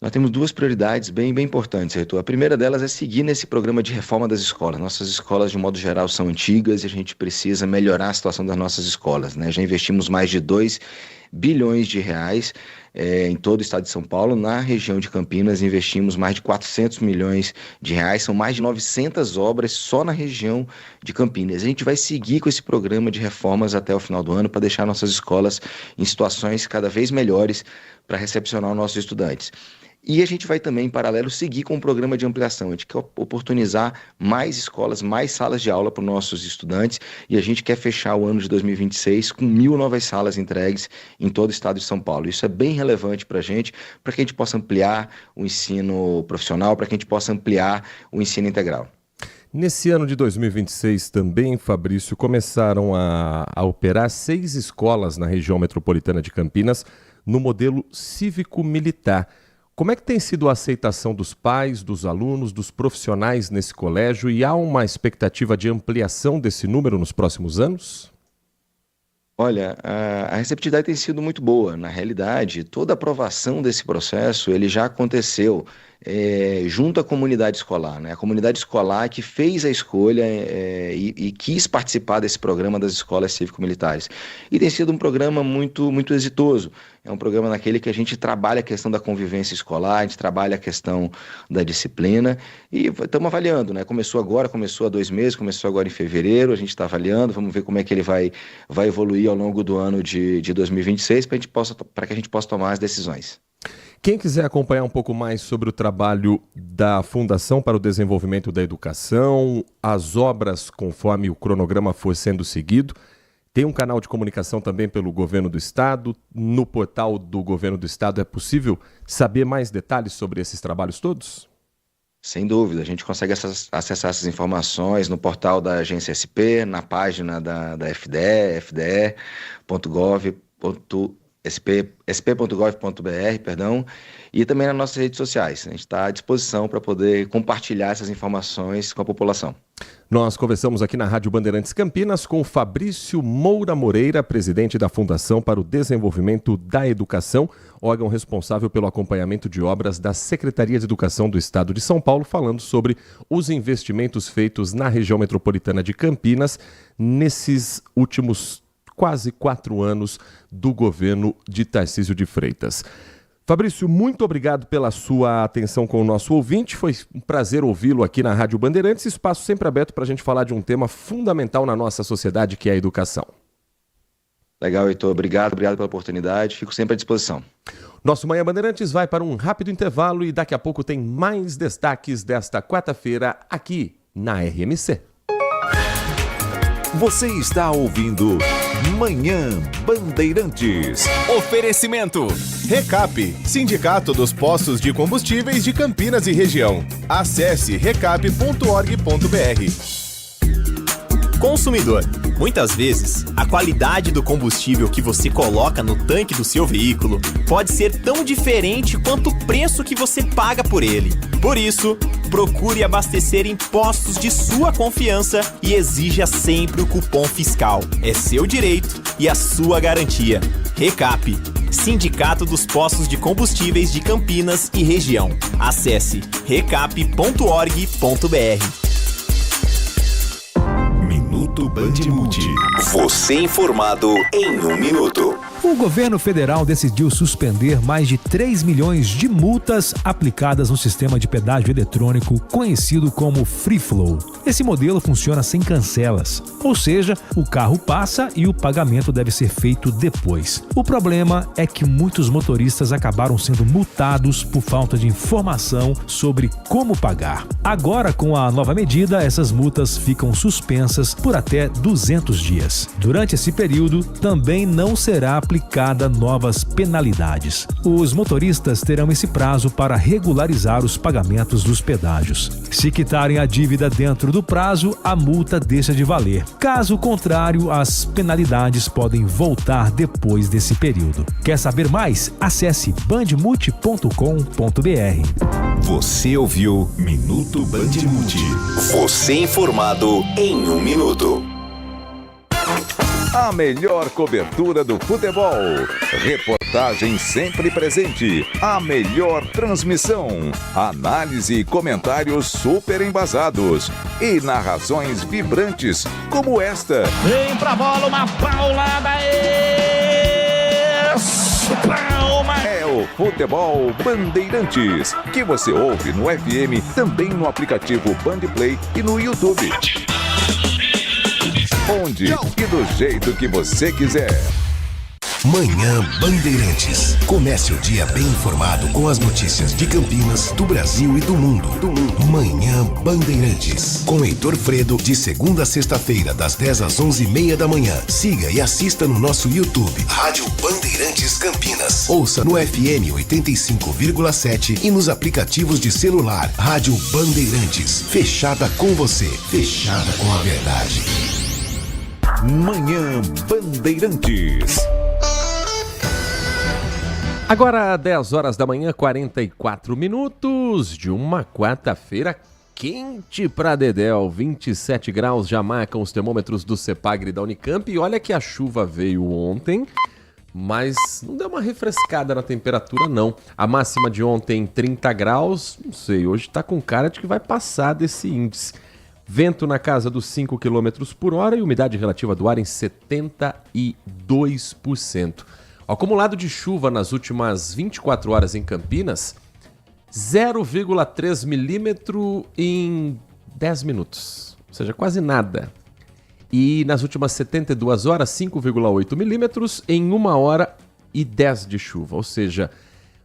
Nós temos 2 prioridades bem importantes, Heitor. A primeira delas é seguir nesse programa de reforma das escolas. Nossas escolas, de modo geral, são antigas e a gente precisa melhorar a situação das nossas escolas, né? Já investimos mais de 2 bilhões de reais em todo o estado de São Paulo. Na região de Campinas, investimos mais de 400 milhões de reais. São mais de 900 obras só na região de Campinas. A gente vai seguir com esse programa de reformas até o final do ano para deixar nossas escolas em situações cada vez melhores para recepcionar os nossos estudantes. E a gente vai também, em paralelo, seguir com o programa de ampliação. A gente quer oportunizar mais escolas, mais salas de aula para os nossos estudantes, e a gente quer fechar o ano de 2026 com 1.000 novas salas entregues em todo o estado de São Paulo. Isso é bem relevante para a gente possa ampliar o ensino profissional, para que a gente possa ampliar o ensino integral.
Nesse ano de 2026 também, Fabrício, começaram a operar 6 escolas na região metropolitana de Campinas no modelo cívico-militar. Como é que tem sido a aceitação dos pais, dos alunos, dos profissionais nesse colégio, e há uma expectativa de ampliação desse número nos próximos anos?
Olha, a receptividade tem sido muito boa. Na realidade, toda a aprovação desse processo ele já aconteceu junto à comunidade escolar, né? A comunidade escolar que fez a escolha e quis participar desse programa das escolas cívico-militares. E tem sido um programa muito, muito exitoso. É um programa naquele que a gente trabalha a questão da convivência escolar, a gente trabalha a questão da disciplina e estamos avaliando, né? Começou há 2 meses, começou agora em fevereiro, a gente está avaliando, vamos ver como é que ele vai evoluir ao longo do ano de 2026 para que a gente possa tomar as decisões.
Quem quiser acompanhar um pouco mais sobre o trabalho da Fundação para o Desenvolvimento da Educação, as obras conforme o cronograma for sendo seguido, tem um canal de comunicação também pelo Governo do Estado. No portal do Governo do Estado é possível saber mais detalhes sobre esses trabalhos todos?
Sem dúvida, a gente consegue acessar essas informações no portal da Agência SP, na página da FDE, sp.gov.br, perdão, e também nas nossas redes sociais. A gente está à disposição para poder compartilhar essas informações com a população.
Nós conversamos aqui na Rádio Bandeirantes Campinas com Fabrício Moura Moreira, presidente da Fundação para o Desenvolvimento da Educação, órgão responsável pelo acompanhamento de obras da Secretaria de Educação do Estado de São Paulo, falando sobre os investimentos feitos na região metropolitana de Campinas nesses últimos quase 4 anos do governo de Tarcísio de Freitas. Fabrício, muito obrigado pela sua atenção com o nosso ouvinte. Foi um prazer ouvi-lo aqui na Rádio Bandeirantes. Espaço sempre aberto para a gente falar de um tema fundamental na nossa sociedade, que é a educação.
Legal, Heitor. Obrigado pela oportunidade. Fico sempre à disposição.
Nosso Manhã Bandeirantes vai para um rápido intervalo e daqui a pouco tem mais destaques desta quarta-feira aqui na RMC.
Você está ouvindo Manhã Bandeirantes.
Oferecimento. Recap, Sindicato dos Postos de Combustíveis de Campinas e Região. Acesse recap.org.br.
Consumidor. Muitas vezes, a qualidade do combustível que você coloca no tanque do seu veículo pode ser tão diferente quanto o preço que você paga por ele. Por isso, procure abastecer em postos de sua confiança e exija sempre o cupom fiscal. É seu direito e a sua garantia. Recap, Sindicato dos Postos de Combustíveis de Campinas e Região. Acesse recap.org.br.
Minuto Bandmuti.
Você informado em 1 minuto.
O governo federal decidiu suspender mais de 3 milhões de multas aplicadas no sistema de pedágio eletrônico conhecido como Free Flow. Esse modelo funciona sem cancelas, ou seja, o carro passa e o pagamento deve ser feito depois. O problema é que muitos motoristas acabaram sendo multados por falta de informação sobre como pagar. Agora, com a nova medida, essas multas ficam suspensas por até 200 dias. Durante esse período, também não será aplicada novas penalidades. Os motoristas terão esse prazo para regularizar os pagamentos dos pedágios. Se quitarem a dívida dentro do prazo, a multa deixa de valer. Caso contrário, as penalidades podem voltar depois desse período. Quer saber mais? Acesse bandmulti.com.br.
Você ouviu Minuto Bandmuti.
Você informado em 1 minuto.
A melhor cobertura do futebol. Reportagem sempre presente. A melhor transmissão. Análise e comentários super embasados. E narrações vibrantes como esta.
Vem pra bola, uma paulada. Palma.
É o Futebol Bandeirantes, que você ouve no FM, também no aplicativo Bandplay e no YouTube. Onde e do jeito que você quiser.
Manhã Bandeirantes. Comece o dia bem informado com as notícias de Campinas, do Brasil e do mundo. Manhã Bandeirantes. Com Heitor Fredo, de segunda a sexta-feira, das 10 às 11h30 da manhã. Siga e assista no nosso YouTube, Rádio Bandeirantes Campinas. Ouça no FM 85,7 e nos aplicativos de celular. Rádio Bandeirantes. Fechada com você. Fechada com a verdade.
Manhã Bandeirantes.
Agora, 10 horas da manhã, 44 minutos de uma quarta-feira quente para Dedéu. 27 graus já marcam os termômetros do Cepagre da Unicamp. E olha que a chuva veio ontem, mas não deu uma refrescada na temperatura, não. A máxima de ontem, 30 graus, não sei, hoje está com cara de que vai passar desse índice. Vento na casa dos 5 km por hora e umidade relativa do ar em 72%. O acumulado de chuva nas últimas 24 horas em Campinas, 0,3 milímetro em 10 minutos. Ou seja, quase nada. E nas últimas 72 horas, 5,8 milímetros em 1 hora e 10 de chuva. Ou seja,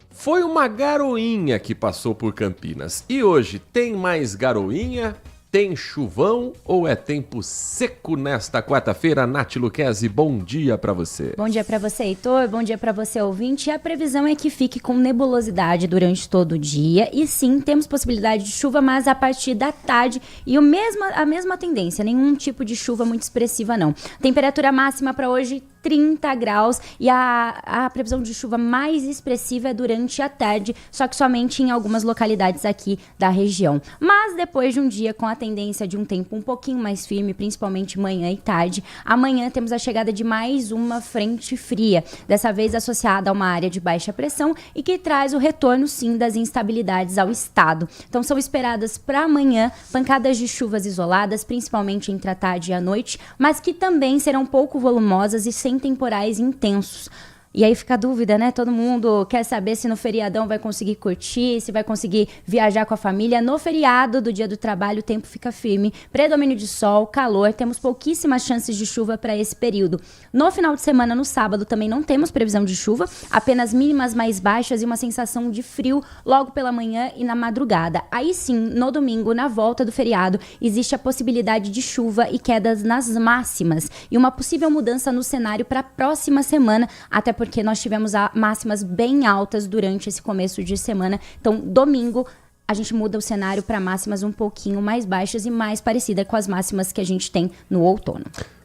foi uma garoinha que passou por Campinas. E hoje tem mais garoinha? Tem chuvão ou é tempo seco nesta quarta-feira? Nath Luquezzi, bom dia para você.
Bom dia para você, Heitor. Bom dia para você, ouvinte. E a previsão é que fique com nebulosidade durante todo o dia. E sim, temos possibilidade de chuva, mas a partir da tarde. E a mesma tendência, nenhum tipo de chuva muito expressiva, não. Temperatura máxima para hoje, 30 graus. E a previsão de chuva mais expressiva é durante a tarde, só que somente em algumas localidades aqui da região. Mas depois de um dia com a tendência de um tempo um pouquinho mais firme, principalmente manhã e tarde, amanhã temos a chegada de mais uma frente fria, dessa vez associada a uma área de baixa pressão e que traz o retorno, sim, das instabilidades ao estado. Então são esperadas para amanhã pancadas de chuvas isoladas, principalmente entre a tarde e a noite, mas que também serão pouco volumosas e sem temporais intensos. E aí fica a dúvida, né? Todo mundo quer saber se no feriadão vai conseguir curtir, se vai conseguir viajar com a família. No feriado do Dia do Trabalho, o tempo fica firme, predomínio de sol, calor, temos pouquíssimas chances de chuva para esse período. No final de semana, no sábado, também não temos previsão de chuva, apenas mínimas mais baixas e uma sensação de frio logo pela manhã e na madrugada. Aí sim, no domingo, na volta do feriado, existe a possibilidade de chuva e quedas nas máximas e uma possível mudança no cenário para a próxima semana, até porque nós tivemos máximas bem altas durante esse começo de semana. Então, domingo, a gente muda o cenário para máximas um pouquinho mais baixas e mais parecida com as máximas que a gente tem no outono.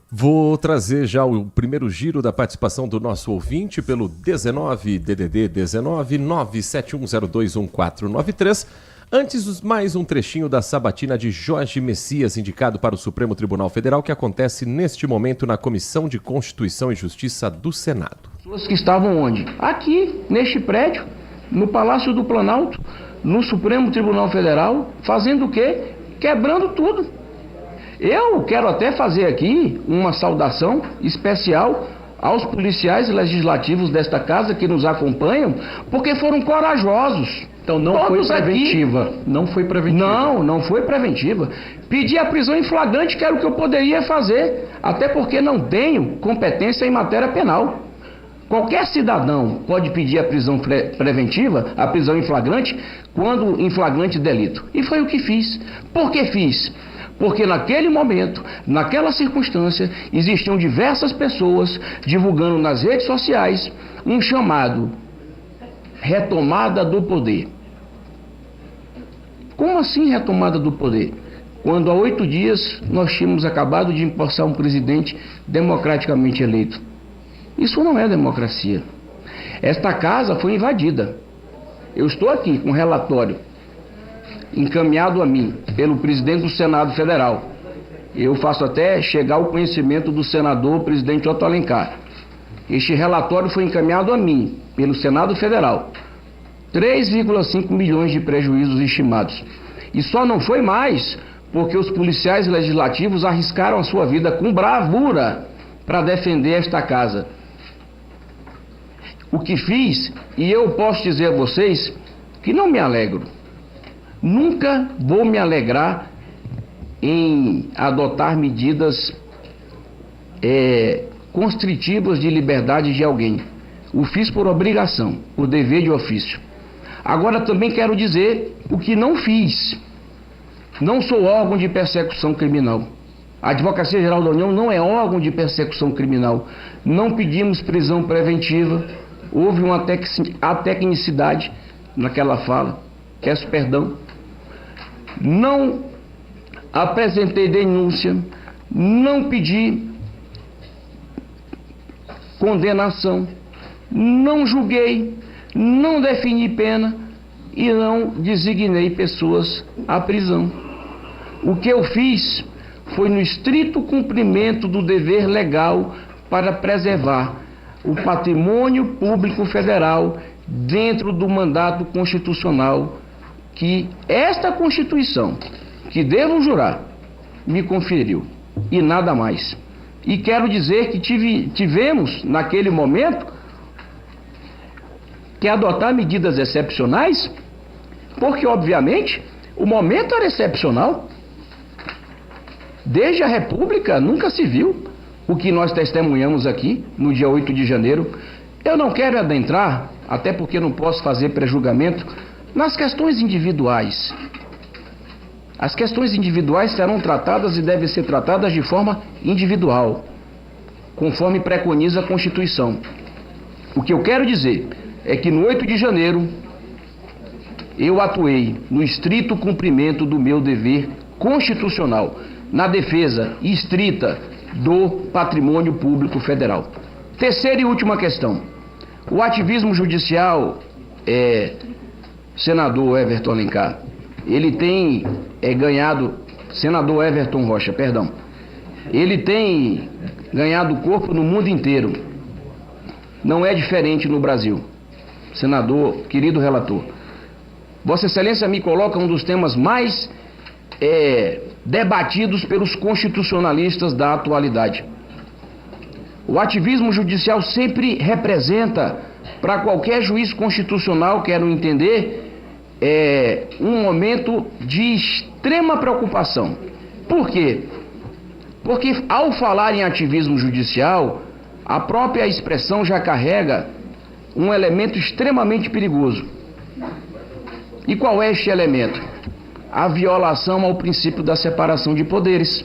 Vou trazer já o primeiro giro da participação do nosso ouvinte pelo 19 971021493. Antes, mais um trechinho da sabatina de Jorge Messias, indicado para o Supremo Tribunal Federal, que acontece neste momento na Comissão de Constituição e Justiça do Senado.
Pessoas que estavam onde? Aqui, neste prédio, no Palácio do Planalto, no Supremo Tribunal Federal, fazendo o quê? Quebrando tudo. Eu quero até fazer aqui uma saudação especial aos policiais legislativos desta casa que nos acompanham, porque foram corajosos.
Então não foi preventiva. Não foi preventiva.
Não foi preventiva. Pedi a prisão em flagrante, que era o que eu poderia fazer, até porque não tenho competência em matéria penal. Qualquer cidadão pode pedir a prisão preventiva, a prisão em flagrante, quando em flagrante delito. E foi o que fiz. Por que fiz? Porque naquele momento, naquela circunstância, existiam diversas pessoas divulgando nas redes sociais um chamado retomada do poder. Como assim retomada do poder? Quando há 8 dias nós tínhamos acabado de empossar um presidente democraticamente eleito. Isso não é democracia. Esta casa foi invadida. Eu estou aqui com um relatório encaminhado a mim pelo presidente do Senado Federal. Eu faço até chegar ao conhecimento do senador presidente Otto Alencar. Este relatório foi encaminhado a mim pelo Senado Federal. 3,5 milhões de prejuízos estimados. E só não foi mais porque os policiais legislativos arriscaram a sua vida com bravura para defender esta casa. O que fiz, e eu posso dizer a vocês que não me alegro. Nunca vou me alegrar em adotar medidas constritivas de liberdade de alguém. O fiz por obrigação, por dever de ofício. Agora também quero dizer o que não fiz. Não sou órgão de persecução criminal. A Advocacia Geral da União não é órgão de persecução criminal. Não pedimos prisão preventiva. Houve uma atecnicidade naquela fala. Peço perdão. Não apresentei denúncia. Não pedi condenação. Não julguei. Não defini pena. E não designei pessoas à prisão. O que eu fiz foi no estrito cumprimento do dever legal para preservar o patrimônio público federal dentro do mandato constitucional que esta Constituição, que devo jurar, me conferiu, e nada mais. E quero dizer que tivemos, naquele momento, que adotar medidas excepcionais, porque, obviamente, o momento era excepcional. Desde a República nunca se viu o que nós testemunhamos aqui no dia 8 de janeiro. Eu não quero adentrar, até porque não posso fazer prejulgamento, nas questões individuais. As questões individuais serão tratadas e devem ser tratadas de forma individual, conforme preconiza a Constituição. O que eu quero dizer é que no 8 de janeiro eu atuei no estrito cumprimento do meu dever constitucional, na defesa estrita do patrimônio público federal. Terceira e última questão. O ativismo judicial, senador Everton Alencar, ele tem ganhado, senador Everton Rocha, perdão, ele tem ganhado corpo no mundo inteiro. Não é diferente no Brasil. Senador, querido relator, Vossa Excelência me coloca um dos temas mais debatidos pelos constitucionalistas da atualidade. O ativismo judicial sempre representa, para qualquer juiz constitucional, quero entender, um momento de extrema preocupação. Por quê? Porque ao falar em ativismo judicial, a própria expressão já carrega um elemento extremamente perigoso. E qual é este elemento? A violação ao princípio da separação de poderes.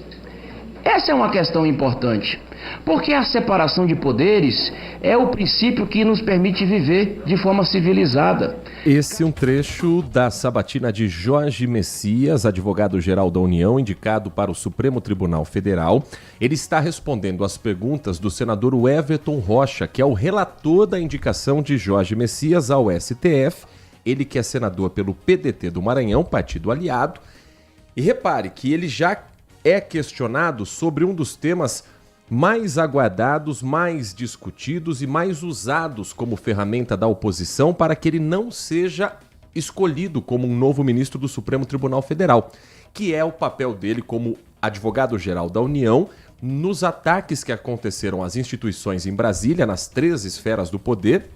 Essa é uma questão importante, porque a separação de poderes é o princípio que nos permite viver de forma civilizada.
Esse é um trecho da sabatina de Jorge Messias, advogado-geral da União, indicado para o Supremo Tribunal Federal. Ele está respondendo às perguntas do senador Everton Rocha, que é o relator da indicação de Jorge Messias ao STF. Ele que é senador pelo PDT do Maranhão, partido aliado. E repare que ele já é questionado sobre um dos temas mais aguardados, mais discutidos e mais usados como ferramenta da oposição para que ele não seja escolhido como um novo ministro do Supremo Tribunal Federal, que é o papel dele como advogado-geral da União nos ataques que aconteceram às instituições em Brasília, nas 3 esferas do poder,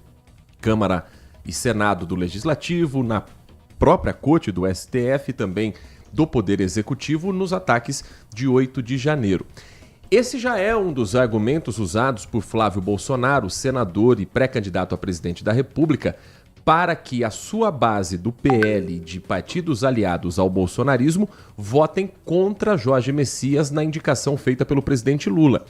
Câmara e Senado do Legislativo, na própria Corte do STF e também do Poder Executivo nos ataques de 8 de janeiro. Esse já é um dos argumentos usados por Flávio Bolsonaro, senador e pré-candidato a presidente da República, para que a sua base do PL de partidos aliados ao bolsonarismo votem contra Jorge Messias na indicação feita pelo presidente Lula.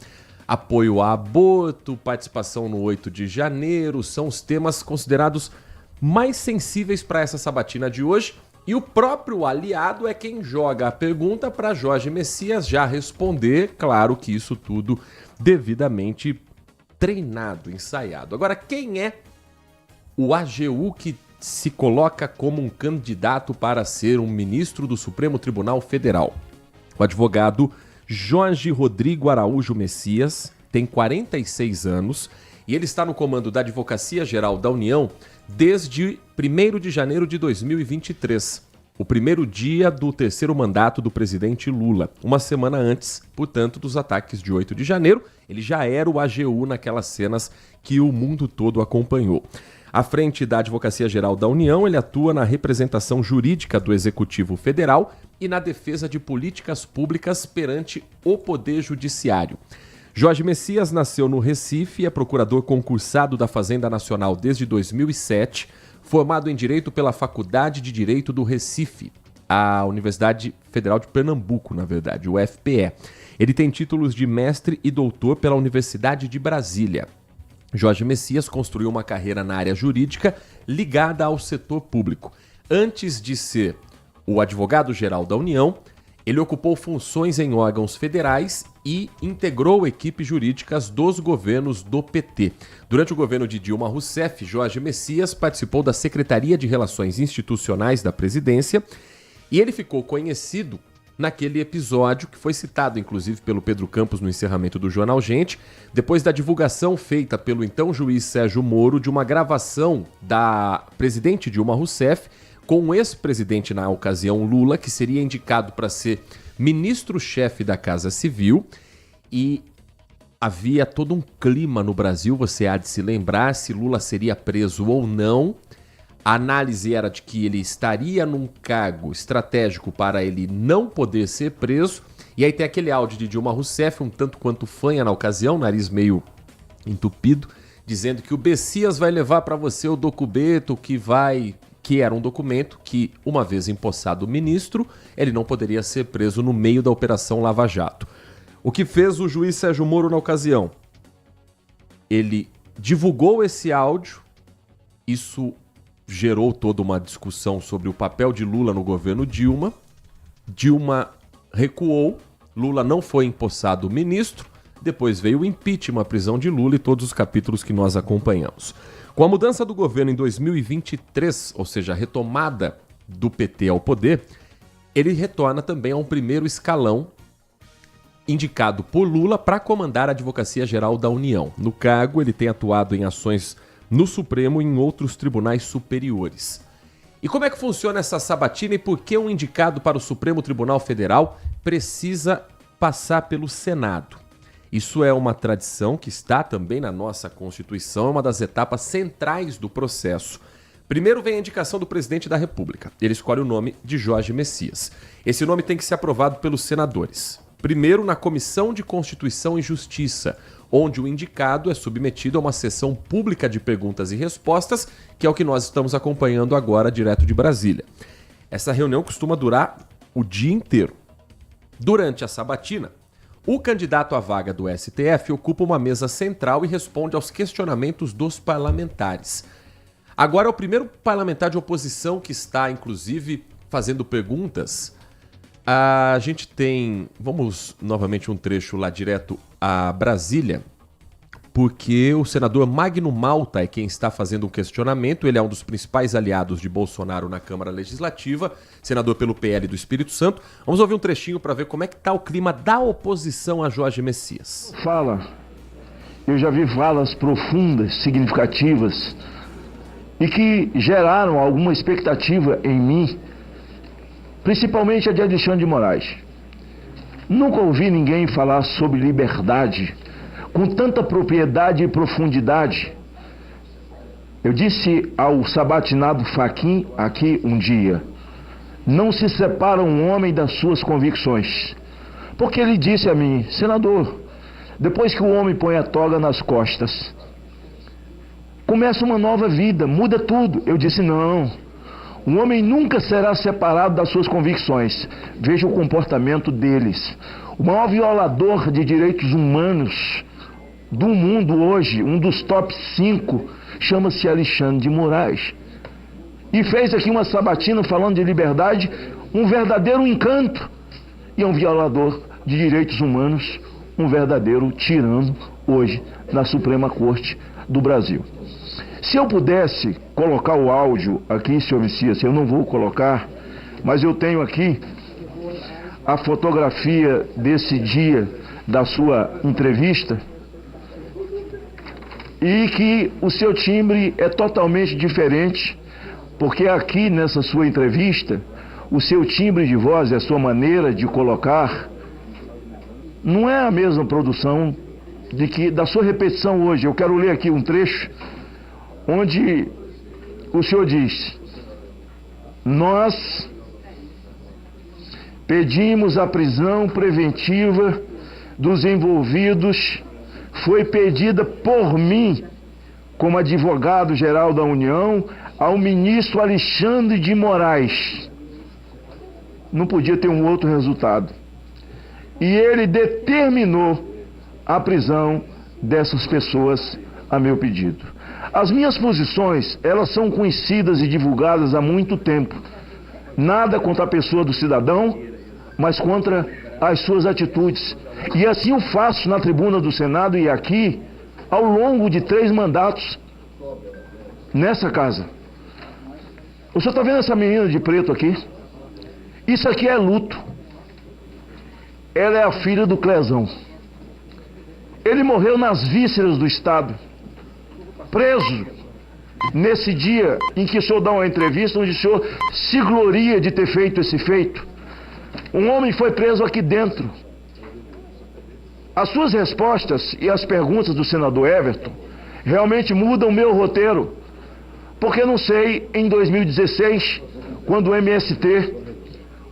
Apoio a aborto, participação no 8 de janeiro, são os temas considerados mais sensíveis para essa sabatina de hoje. E o próprio aliado é quem joga a pergunta para Jorge Messias já responder, claro que isso tudo devidamente treinado, ensaiado. Agora, quem é o AGU que se coloca como um candidato para ser um ministro do Supremo Tribunal Federal? O advogado Jorge Rodrigo Araújo Messias tem 46 anos e ele está no comando da Advocacia Geral da União desde 1º de janeiro de 2023, o primeiro dia do 3º mandato do presidente Lula. Uma semana antes, portanto, dos ataques de 8 de janeiro, ele já era o AGU naquelas cenas que o mundo todo acompanhou. À frente da Advocacia Geral da União, ele atua na representação jurídica do Executivo Federal e na defesa de políticas públicas perante o Poder Judiciário. Jorge Messias nasceu no Recife e é procurador concursado da Fazenda Nacional desde 2007, formado em Direito pela Faculdade de Direito do Recife, a Universidade Federal de Pernambuco, na verdade, o UFPE. Ele tem títulos de mestre e doutor pela Universidade de Brasília. Jorge Messias construiu uma carreira na área jurídica ligada ao setor público. Antes de ser o advogado-geral da União, ele ocupou funções em órgãos federais e integrou equipes jurídicas dos governos do PT. Durante o governo de Dilma Rousseff, Jorge Messias participou da Secretaria de Relações Institucionais da Presidência e ele ficou conhecido naquele episódio que foi citado, inclusive, pelo Pedro Campos no encerramento do Jornal Gente, depois da divulgação feita pelo então juiz Sérgio Moro de uma gravação da presidente Dilma Rousseff com o ex-presidente na ocasião Lula, que seria indicado para ser ministro-chefe da Casa Civil, e havia todo um clima no Brasil, você há de se lembrar, se Lula seria preso ou não. A análise era de que ele estaria num cargo estratégico para ele não poder ser preso, E aí tem aquele áudio de Dilma Rousseff, um tanto quanto fanha na ocasião, nariz meio entupido, dizendo que o Bessias vai levar para você o documento que era um documento que, uma vez empossado ministro, ele não poderia ser preso no meio da Operação Lava Jato. O que fez o juiz Sérgio Moro na ocasião? Ele divulgou esse áudio, isso gerou toda uma discussão sobre o papel de Lula no governo Dilma. Dilma recuou, Lula não foi empossado ministro, depois veio o impeachment, a prisão de Lula e todos os capítulos que nós acompanhamos. Com a mudança do governo em 2023, ou seja, a retomada do PT ao poder, ele retorna também a um primeiro escalão indicado por Lula para comandar a Advocacia Geral da União. No cargo, ele tem atuado em ações no Supremo e em outros tribunais superiores. E como é que funciona essa sabatina e por que um indicado para o Supremo Tribunal Federal precisa passar pelo Senado? Isso é uma tradição que está também na nossa Constituição, é uma das etapas centrais do processo. Primeiro vem a indicação do presidente da República. Ele escolhe o nome de Jorge Messias. Esse nome tem que ser aprovado pelos senadores. Primeiro na Comissão de Constituição e Justiça, onde o indicado é submetido a uma sessão pública de perguntas e respostas, que é o que nós estamos acompanhando agora direto de Brasília. Essa reunião costuma durar o dia inteiro. Durante a sabatina, o candidato à vaga do STF ocupa uma mesa central e responde aos questionamentos dos parlamentares. Agora é o primeiro parlamentar de oposição que está, inclusive, fazendo perguntas. A gente tem, vamos novamente um trecho lá direto a Brasília, porque o senador Magno Malta é quem está fazendo um questionamento. Ele é um dos principais aliados de Bolsonaro na Câmara Legislativa, senador pelo PL do Espírito Santo. Vamos ouvir um trechinho para ver como é que está o clima da oposição a Jorge Messias.
Eu já vi falas profundas, significativas e que geraram alguma expectativa em mim, principalmente a de Alexandre de Moraes. Nunca ouvi ninguém falar sobre liberdade com tanta propriedade e profundidade. Eu disse ao sabatinado Fachin aqui um dia: não se separa um homem das suas convicções. Porque ele disse a mim: senador, depois que o homem põe a toga nas costas, começa uma nova vida, muda tudo. Eu disse: não, um homem nunca será separado das suas convicções. Veja o comportamento deles. O maior violador de direitos humanos do mundo hoje, um dos top 5, chama-se Alexandre de Moraes. E fez aqui uma sabatina falando de liberdade, um verdadeiro encanto. E é um violador de direitos humanos, um verdadeiro tirano hoje na Suprema Corte do Brasil. Se eu pudesse colocar o áudio aqui, senhor Messias, eu não vou colocar, mas eu tenho aqui a fotografia desse dia da sua entrevista, e que o seu timbre é totalmente diferente, porque aqui nessa sua entrevista, o seu timbre de voz e a sua maneira de colocar não é a mesma produção da sua repetição hoje. Eu quero ler aqui um trecho onde o senhor diz: nós pedimos a prisão preventiva dos envolvidos, foi pedida por mim, como advogado-geral da União, ao ministro Alexandre de Moraes. Não podia ter um outro resultado. E ele determinou a prisão dessas pessoas a meu pedido. As minhas posições, elas são conhecidas e divulgadas há muito tempo. Nada contra a pessoa do cidadão, mas contra as suas atitudes. E assim eu faço na tribuna do Senado e aqui, ao longo de 3 mandatos, nessa casa. O senhor está vendo essa menina de preto aqui? Isso aqui é luto. Ela é a filha do Clezão. Ele morreu nas vísceras do Estado, preso nesse dia em que o senhor dá uma entrevista onde o senhor se gloria de ter feito esse feito. Um homem foi preso aqui dentro. As suas respostas e as perguntas do senador Everton realmente mudam o meu roteiro, porque não sei, em 2016, quando o MST,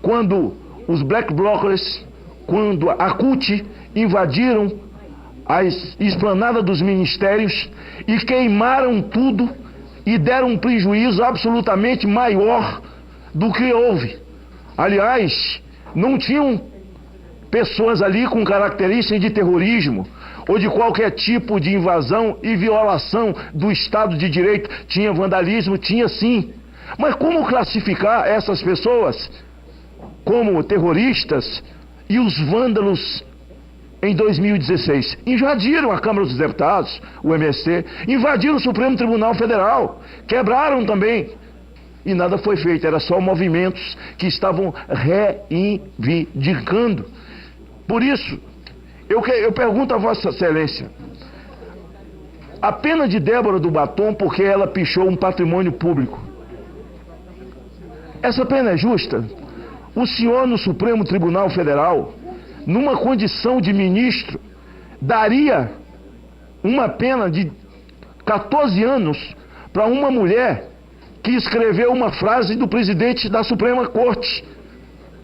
quando os Black Blockers, quando a CUT invadiram a esplanada dos ministérios e queimaram tudo e deram um prejuízo absolutamente maior do que houve. Aliás, não tinham pessoas ali com características de terrorismo ou de qualquer tipo de invasão e violação do Estado de Direito. Tinha vandalismo, tinha sim. Mas como classificar essas pessoas como terroristas e os vândalos em 2016? Invadiram a Câmara dos Deputados, o MST, invadiram o Supremo Tribunal Federal, quebraram também. E nada foi feito, era só movimentos que estavam reivindicando. Por isso, eu pergunto a Vossa Excelência, a pena de Débora do Batom porque ela pichou um patrimônio público, essa pena é justa? O senhor no Supremo Tribunal Federal, numa condição de ministro, daria uma pena de 14 anos para uma mulher que escreveu uma frase do presidente da Suprema Corte?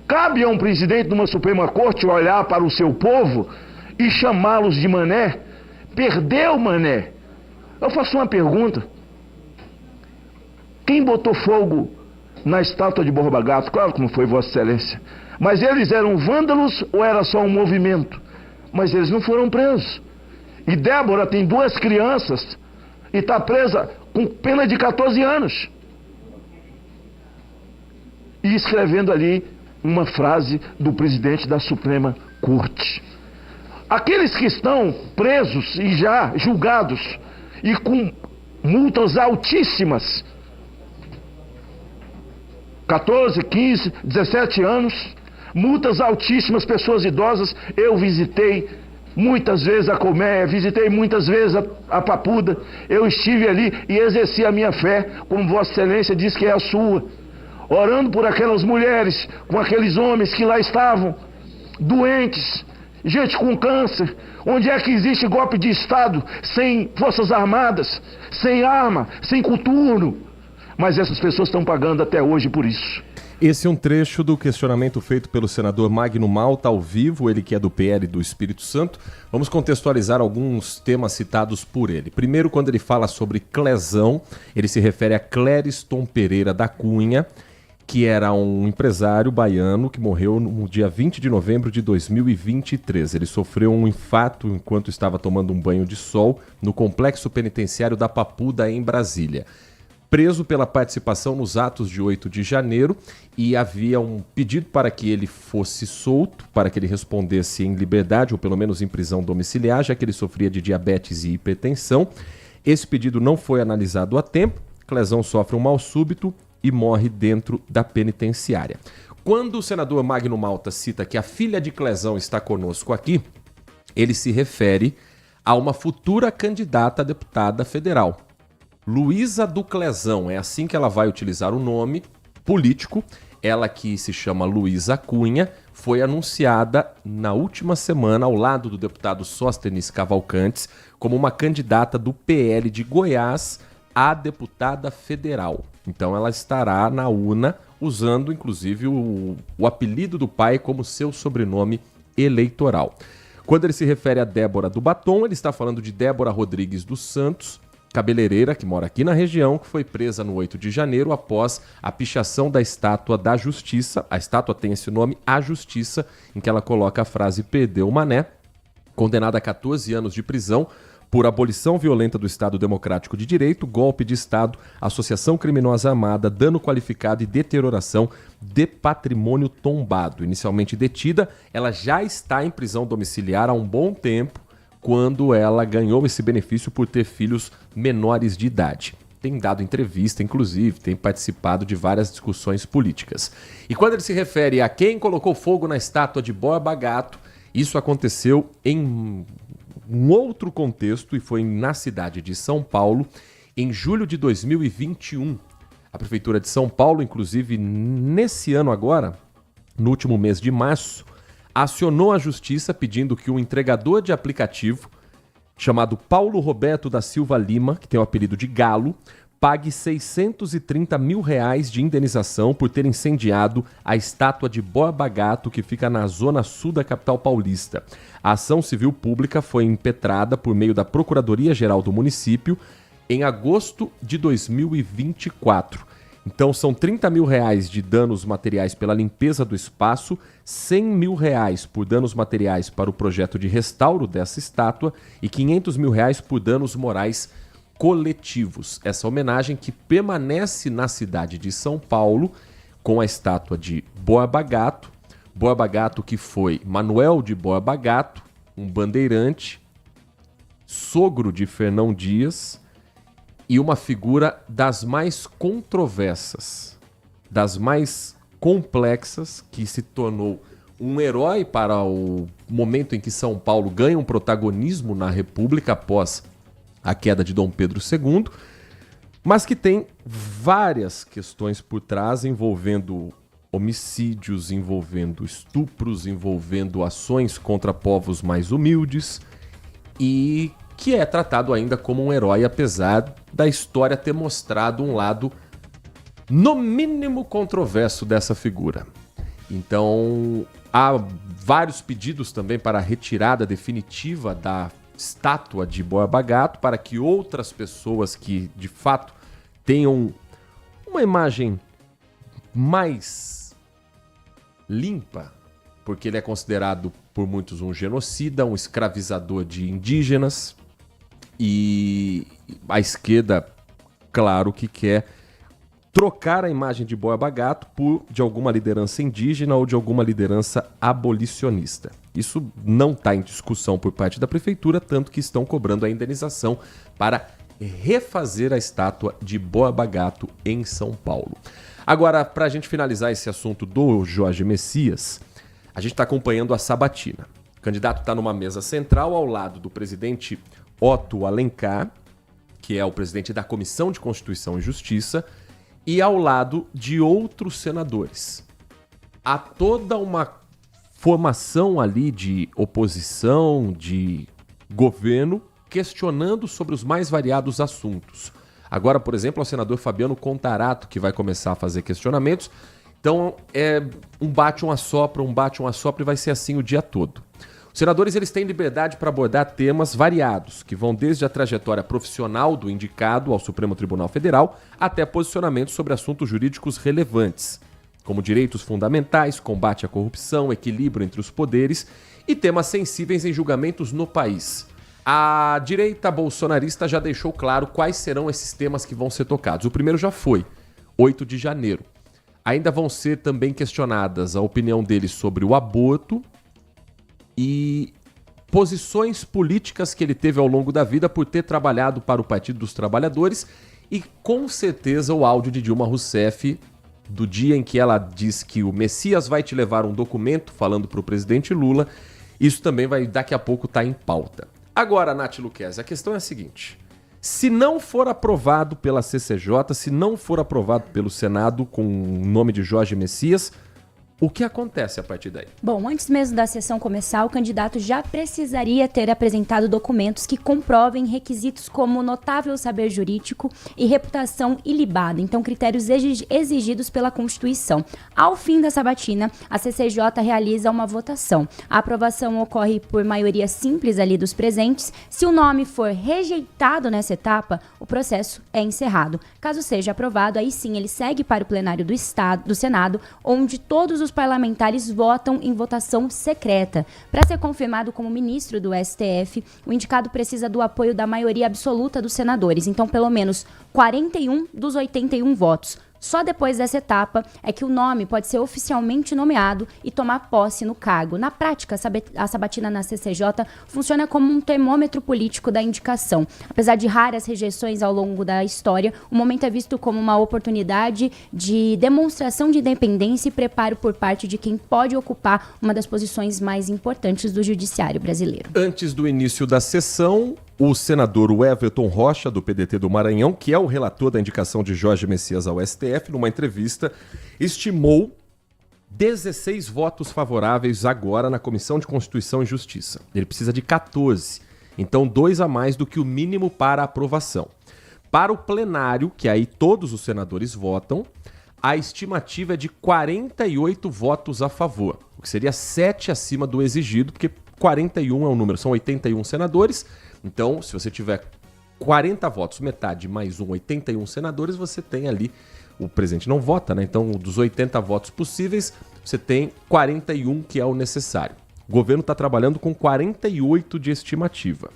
Cabe a um presidente de uma Suprema Corte olhar para o seu povo e chamá-los de mané? Perdeu, mané. Eu faço uma pergunta. Quem botou fogo na estátua de Borba Gato? Claro que não foi Vossa Excelência. Mas eles eram vândalos ou era só um movimento? Mas eles não foram presos. E Débora tem 2 crianças e está presa com pena de 14 anos. E escrevendo ali uma frase do presidente da Suprema Corte. Aqueles que estão presos e já julgados e com multas altíssimas, 14, 15, 17 anos, multas altíssimas, pessoas idosas. Eu visitei muitas vezes a colmeia, visitei muitas vezes a Papuda, eu estive ali e exerci a minha fé, como Vossa Excelência diz que é a sua, orando por aquelas mulheres, com aqueles homens que lá estavam, doentes, gente com câncer. Onde é que existe golpe de Estado sem forças armadas, sem arma, sem coturno? Mas essas pessoas estão pagando até hoje por isso.
Esse é um trecho do questionamento feito pelo senador Magno Malta ao vivo, ele que é do PL do Espírito Santo. Vamos contextualizar alguns temas citados por ele. Primeiro, quando ele fala sobre Clezão, ele se refere a Clériston Pereira da Cunha, que era um empresário baiano que morreu no dia 20 de novembro de 2023. Ele sofreu um infarto enquanto estava tomando um banho de sol no complexo penitenciário da Papuda, em Brasília. Preso pela participação nos atos de 8 de janeiro, e havia um pedido para que ele fosse solto, para que ele respondesse em liberdade, ou pelo menos em prisão domiciliar, já que ele sofria de diabetes e hipertensão. Esse pedido não foi analisado a tempo, Clezão sofre um mal súbito e morre dentro da penitenciária. Quando o senador Magno Malta cita que a filha de Clezão está conosco aqui, ele se refere a uma futura candidata a deputada federal. Luísa do Clezão, é assim que ela vai utilizar o nome político. Ela, que se chama Luísa Cunha, foi anunciada na última semana ao lado do deputado Sóstenes Cavalcantes como uma candidata do PL de Goiás a deputada federal. Então ela estará na urna usando inclusive o apelido do pai como seu sobrenome eleitoral. Quando ele se refere a Débora do Batom, ele está falando de Débora Rodrigues dos Santos, cabeleireira que mora aqui na região, que foi presa no 8 de janeiro após a pichação da estátua da Justiça. A estátua tem esse nome, A Justiça, em que ela coloca a frase "Perdeu o mané", condenada a 14 anos de prisão por abolição violenta do Estado Democrático de Direito, golpe de Estado, associação criminosa armada, dano qualificado e deterioração de patrimônio tombado. Inicialmente detida, ela já está em prisão domiciliar há um bom tempo, quando ela ganhou esse benefício por ter filhos menores de idade. Tem dado entrevista, inclusive, tem participado de várias discussões políticas. E quando ele se refere a quem colocou fogo na estátua de Borba Gato, isso aconteceu em um outro contexto e foi na cidade de São Paulo, em julho de 2021. A Prefeitura de São Paulo, inclusive, nesse ano agora, no último mês de março, acionou a Justiça pedindo que um entregador de aplicativo chamado Paulo Roberto da Silva Lima, que tem o apelido de Galo, pague R$630 mil de indenização por ter incendiado a estátua de Borba Gato que fica na zona sul da capital paulista. A ação civil pública foi impetrada por meio da Procuradoria-Geral do município em agosto de 2024. Então são R$30 mil de danos materiais pela limpeza do espaço, R$100 mil por danos materiais para o projeto de restauro dessa estátua e R$500 mil por danos morais coletivos. Essa homenagem que permanece na cidade de São Paulo com a estátua de Borba Gato. Borba Gato que foi Manuel de Borba Gato, um bandeirante, sogro de Fernão Dias e uma figura das mais controversas, das mais complexas, que se tornou um herói para o momento em que São Paulo ganha um protagonismo na República após a queda de Dom Pedro II, mas que tem várias questões por trás envolvendo homicídios, envolvendo estupros, envolvendo ações contra povos mais humildes e que é tratado ainda como um herói, apesar da história ter mostrado um lado, no mínimo, controverso dessa figura. Então, há vários pedidos também para a retirada definitiva da estátua de Borba Gato, para que outras pessoas que, de fato, tenham uma imagem mais limpa, porque ele é considerado por muitos um genocida, um escravizador de indígenas, e a esquerda, claro que quer trocar a imagem de Borba Gato por de alguma liderança indígena ou de alguma liderança abolicionista. Isso não está em discussão por parte da prefeitura, tanto que estão cobrando a indenização para refazer a estátua de Borba Gato em São Paulo. Agora, para a gente finalizar esse assunto do Jorge Messias, a gente está acompanhando a sabatina. O candidato está numa mesa central ao lado do presidente Otto Alencar, que é o presidente da Comissão de Constituição e Justiça, e ao lado de outros senadores. Há toda uma formação ali de oposição, de governo, questionando sobre os mais variados assuntos. Agora, por exemplo, é o senador Fabiano Contarato que vai começar a fazer questionamentos. Então, é um bate, um assopra, e vai ser assim o dia todo. Os senadores eles têm liberdade para abordar temas variados, que vão desde a trajetória profissional do indicado ao Supremo Tribunal Federal até posicionamentos sobre assuntos jurídicos relevantes, como direitos fundamentais, combate à corrupção, equilíbrio entre os poderes e temas sensíveis em julgamentos no país. A direita bolsonarista já deixou claro quais serão esses temas que vão ser tocados. O primeiro já foi, 8 de janeiro. Ainda vão ser também questionadas a opinião deles sobre o aborto e posições políticas que ele teve ao longo da vida por ter trabalhado para o Partido dos Trabalhadores e, com certeza, o áudio de Dilma Rousseff do dia em que ela diz que o Messias vai te levar um documento falando para o presidente Lula. Isso também vai, daqui a pouco, estar em pauta. Agora, Nath Luquezzi, a questão é a seguinte. Se não for aprovado pela CCJ, se não for aprovado pelo Senado com o nome de Jorge Messias, o que acontece a partir daí?
Bom, antes mesmo da sessão começar, o candidato já precisaria ter apresentado documentos que comprovem requisitos como notável saber jurídico e reputação ilibada, então critérios exigidos pela Constituição. Ao fim da sabatina, a CCJ realiza uma votação. A aprovação ocorre por maioria simples ali dos presentes. Se o nome for rejeitado nessa etapa, o processo é encerrado. Caso seja aprovado, aí sim ele segue para o plenário do Senado, onde todos os parlamentares votam em votação secreta. Para ser confirmado como ministro do STF, o indicado precisa do apoio da maioria absoluta dos senadores, então pelo menos 41 dos 81 votos. Só depois dessa etapa é que o nome pode ser oficialmente nomeado e tomar posse no cargo. Na prática, a sabatina na CCJ funciona como um termômetro político da indicação. Apesar de raras rejeições ao longo da história, o momento é visto como uma oportunidade de demonstração de independência e preparo por parte de quem pode ocupar uma das posições mais importantes do judiciário brasileiro.
Antes do início da sessão, o senador Everton Rocha, do PDT do Maranhão, que é o relator da indicação de Jorge Messias ao STF, numa entrevista, estimou 16 votos favoráveis agora na Comissão de Constituição e Justiça. Ele precisa de 14, então 2 a mais do que o mínimo para aprovação. Para o plenário, que aí todos os senadores votam, a estimativa é de 48 votos a favor, o que seria 7 acima do exigido, porque 41 é o número, são 81 senadores. Então, se você tiver 40 votos, metade mais 81 senadores, você tem ali, o presidente não vota, né? Então, dos 80 votos possíveis, você tem 41 que é o necessário. O governo está trabalhando com 48 de estimativa.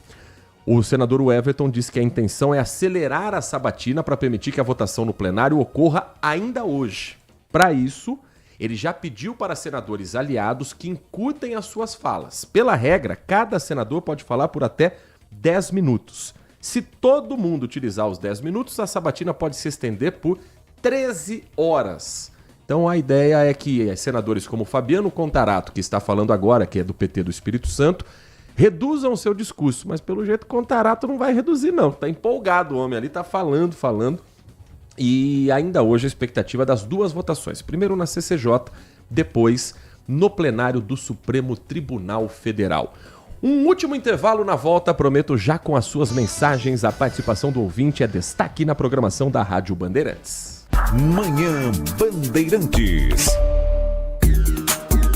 O senador Everton disse que a intenção é acelerar a sabatina para permitir que a votação no plenário ocorra ainda hoje. Para isso, ele já pediu para senadores aliados que encurtem as suas falas. Pela regra, cada senador pode falar por até 10 minutos. Se todo mundo utilizar os 10 minutos, a sabatina pode se estender por 13 horas. Então a ideia é que senadores como Fabiano Contarato, que está falando agora, que é do PT do Espírito Santo, reduzam o seu discurso, mas pelo jeito Contarato não vai reduzir não, tá empolgado o homem ali, tá falando, e ainda hoje a expectativa das 2 votações, primeiro na CCJ, depois no plenário do Supremo Tribunal Federal. Um último intervalo, na volta, prometo já com as suas mensagens, a participação do ouvinte é destaque na programação da Rádio Bandeirantes.
Manhã Bandeirantes.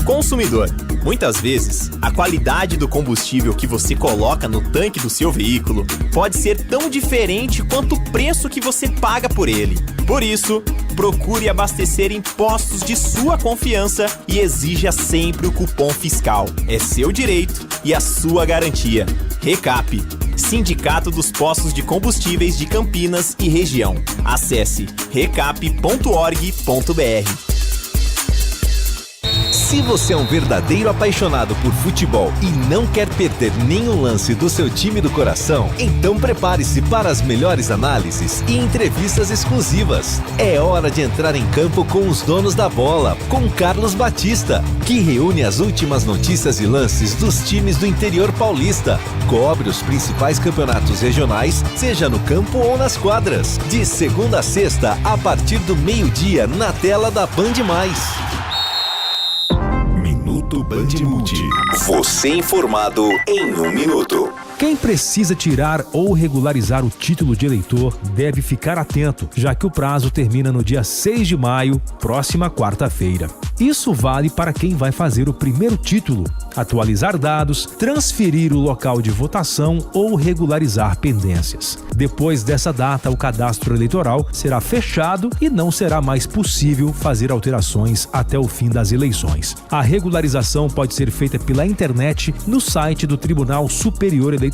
Consumidor, muitas vezes, a qualidade do combustível que você coloca no tanque do seu veículo pode ser tão diferente quanto o preço que você paga por ele. Por isso, procure abastecer em postos de sua confiança e exija sempre o cupom fiscal. É seu direito e a sua garantia. Recap, Sindicato dos Postos de Combustíveis de Campinas e Região. Acesse recap.org.br.
Se você é um verdadeiro apaixonado por futebol e não quer perder nenhum lance do seu time do coração, então prepare-se para as melhores análises e entrevistas exclusivas. É hora de entrar em campo com os donos da bola, com Carlos Batista, que reúne as últimas notícias e lances dos times do interior paulista. Cobre os principais campeonatos regionais, seja no campo ou nas quadras. De segunda a sexta, a partir do meio-dia, na tela da Band+.
Minuto Band Multi. Você informado em 1 minuto.
Quem precisa tirar ou regularizar o título de eleitor deve ficar atento, já que o prazo termina no dia 6 de maio, próxima quarta-feira. Isso vale para quem vai fazer o primeiro título, atualizar dados, transferir o local de votação ou regularizar pendências. Depois dessa data, o cadastro eleitoral será fechado e não será mais possível fazer alterações até o fim das eleições. A regularização pode ser feita pela internet, no site do Tribunal Superior Eleitoral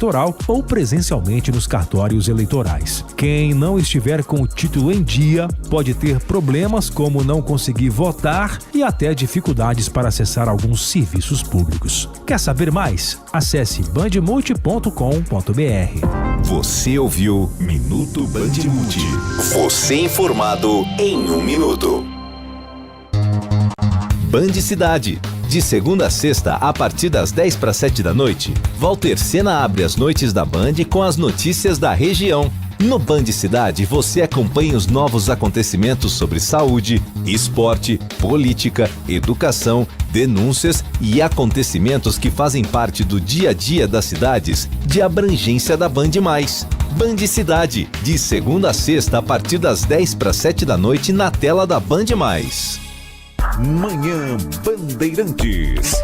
ou presencialmente nos cartórios eleitorais. Quem não estiver com o título em dia pode ter problemas como não conseguir votar e até dificuldades para acessar alguns serviços públicos. Quer saber mais? Acesse bandmulti.com.br.
Você ouviu Minuto Band Multi. Você informado em 1 minuto.
Band Cidade. De segunda a sexta, a partir das 10:07 da noite, Walter Sena abre as noites da Band com as notícias da região. No Band Cidade, você acompanha os novos acontecimentos sobre saúde, esporte, política, educação, denúncias e acontecimentos que fazem parte do dia a dia das cidades de abrangência da Band+. Band Cidade, de segunda a sexta, a partir das 10:07 da noite, na tela da Band+.
Manhã Bandeirantes.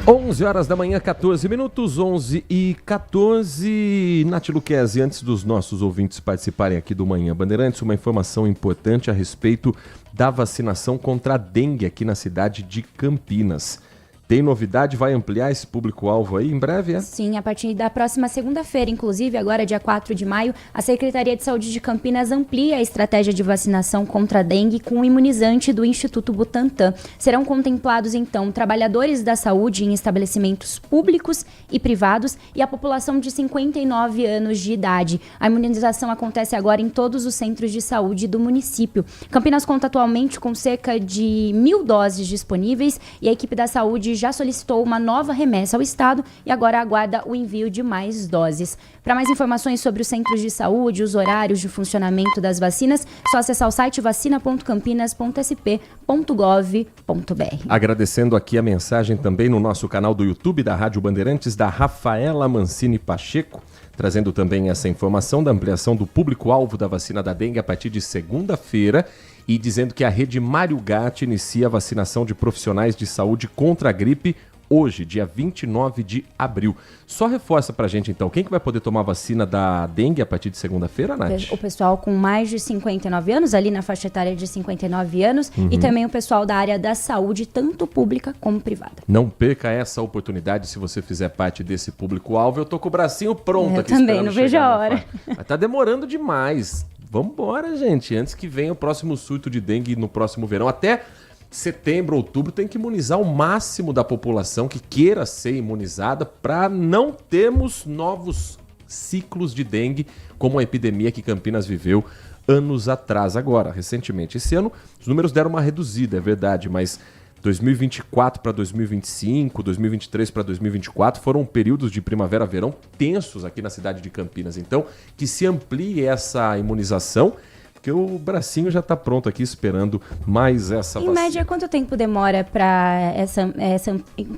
11 horas da manhã, 14 minutos, 11h14. Nath Luquezzi, antes dos nossos ouvintes participarem aqui do Manhã Bandeirantes, uma informação importante a respeito da vacinação contra a dengue aqui na cidade de Campinas. Tem novidade? Vai ampliar esse público-alvo aí em breve, é?
Sim, a partir da próxima segunda-feira, inclusive, agora dia 4 de maio, a Secretaria de Saúde de Campinas amplia a estratégia de vacinação contra a dengue com o imunizante do Instituto Butantan. Serão contemplados, então, trabalhadores da saúde em estabelecimentos públicos e privados e a população de 59 anos de idade. A imunização acontece agora em todos os centros de saúde do município. Campinas conta atualmente com cerca de 1.000 doses disponíveis e a equipe da saúde já solicitou uma nova remessa ao Estado e agora aguarda o envio de mais doses. Para mais informações sobre os centros de saúde, os horários de funcionamento das vacinas, só acessar o site vacina.campinas.sp.gov.br.
Agradecendo aqui a mensagem também no nosso canal do YouTube da Rádio Bandeirantes, da Rafaela Mancini Pacheco, trazendo também essa informação da ampliação do público-alvo da vacina da dengue a partir de segunda-feira e dizendo que a rede Mário Gatti inicia a vacinação de profissionais de saúde contra a gripe hoje, dia 29 de abril. Só reforça pra gente, então, quem que vai poder tomar vacina da dengue a partir de segunda-feira, Nath?
O pessoal com mais de 59 anos, ali na faixa etária de 59 anos, e também o pessoal da área da saúde, tanto pública como privada.
Não perca essa oportunidade se você fizer parte desse público-alvo. Eu tô com o bracinho pronto aqui.
Eu também, não vejo a hora.
Mas tá demorando demais. Vambora, gente, antes que venha o próximo surto de dengue no próximo verão. Até setembro, outubro, tem que imunizar o máximo da população que queira ser imunizada para não termos novos ciclos de dengue, como a epidemia que Campinas viveu anos atrás. Agora, recentemente, esse ano, os números deram uma reduzida, é verdade, mas 2024 para 2025, 2023 para 2024 foram períodos de primavera-verão tensos aqui na cidade de Campinas. Então, que se amplie essa imunização, porque o bracinho já está pronto aqui esperando mais essa vacina.
Em média, quanto tempo demora para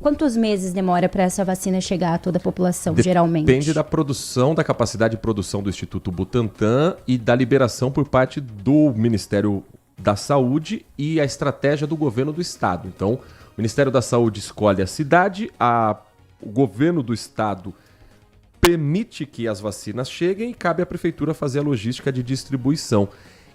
quantos meses demora para essa vacina chegar a toda a população, geralmente?
Depende da produção, da capacidade de produção do Instituto Butantan e da liberação por parte do Ministério da Saúde e a estratégia do governo do estado. Então, o Ministério da Saúde escolhe a cidade, o governo do estado permite que as vacinas cheguem e cabe à prefeitura fazer a logística de distribuição.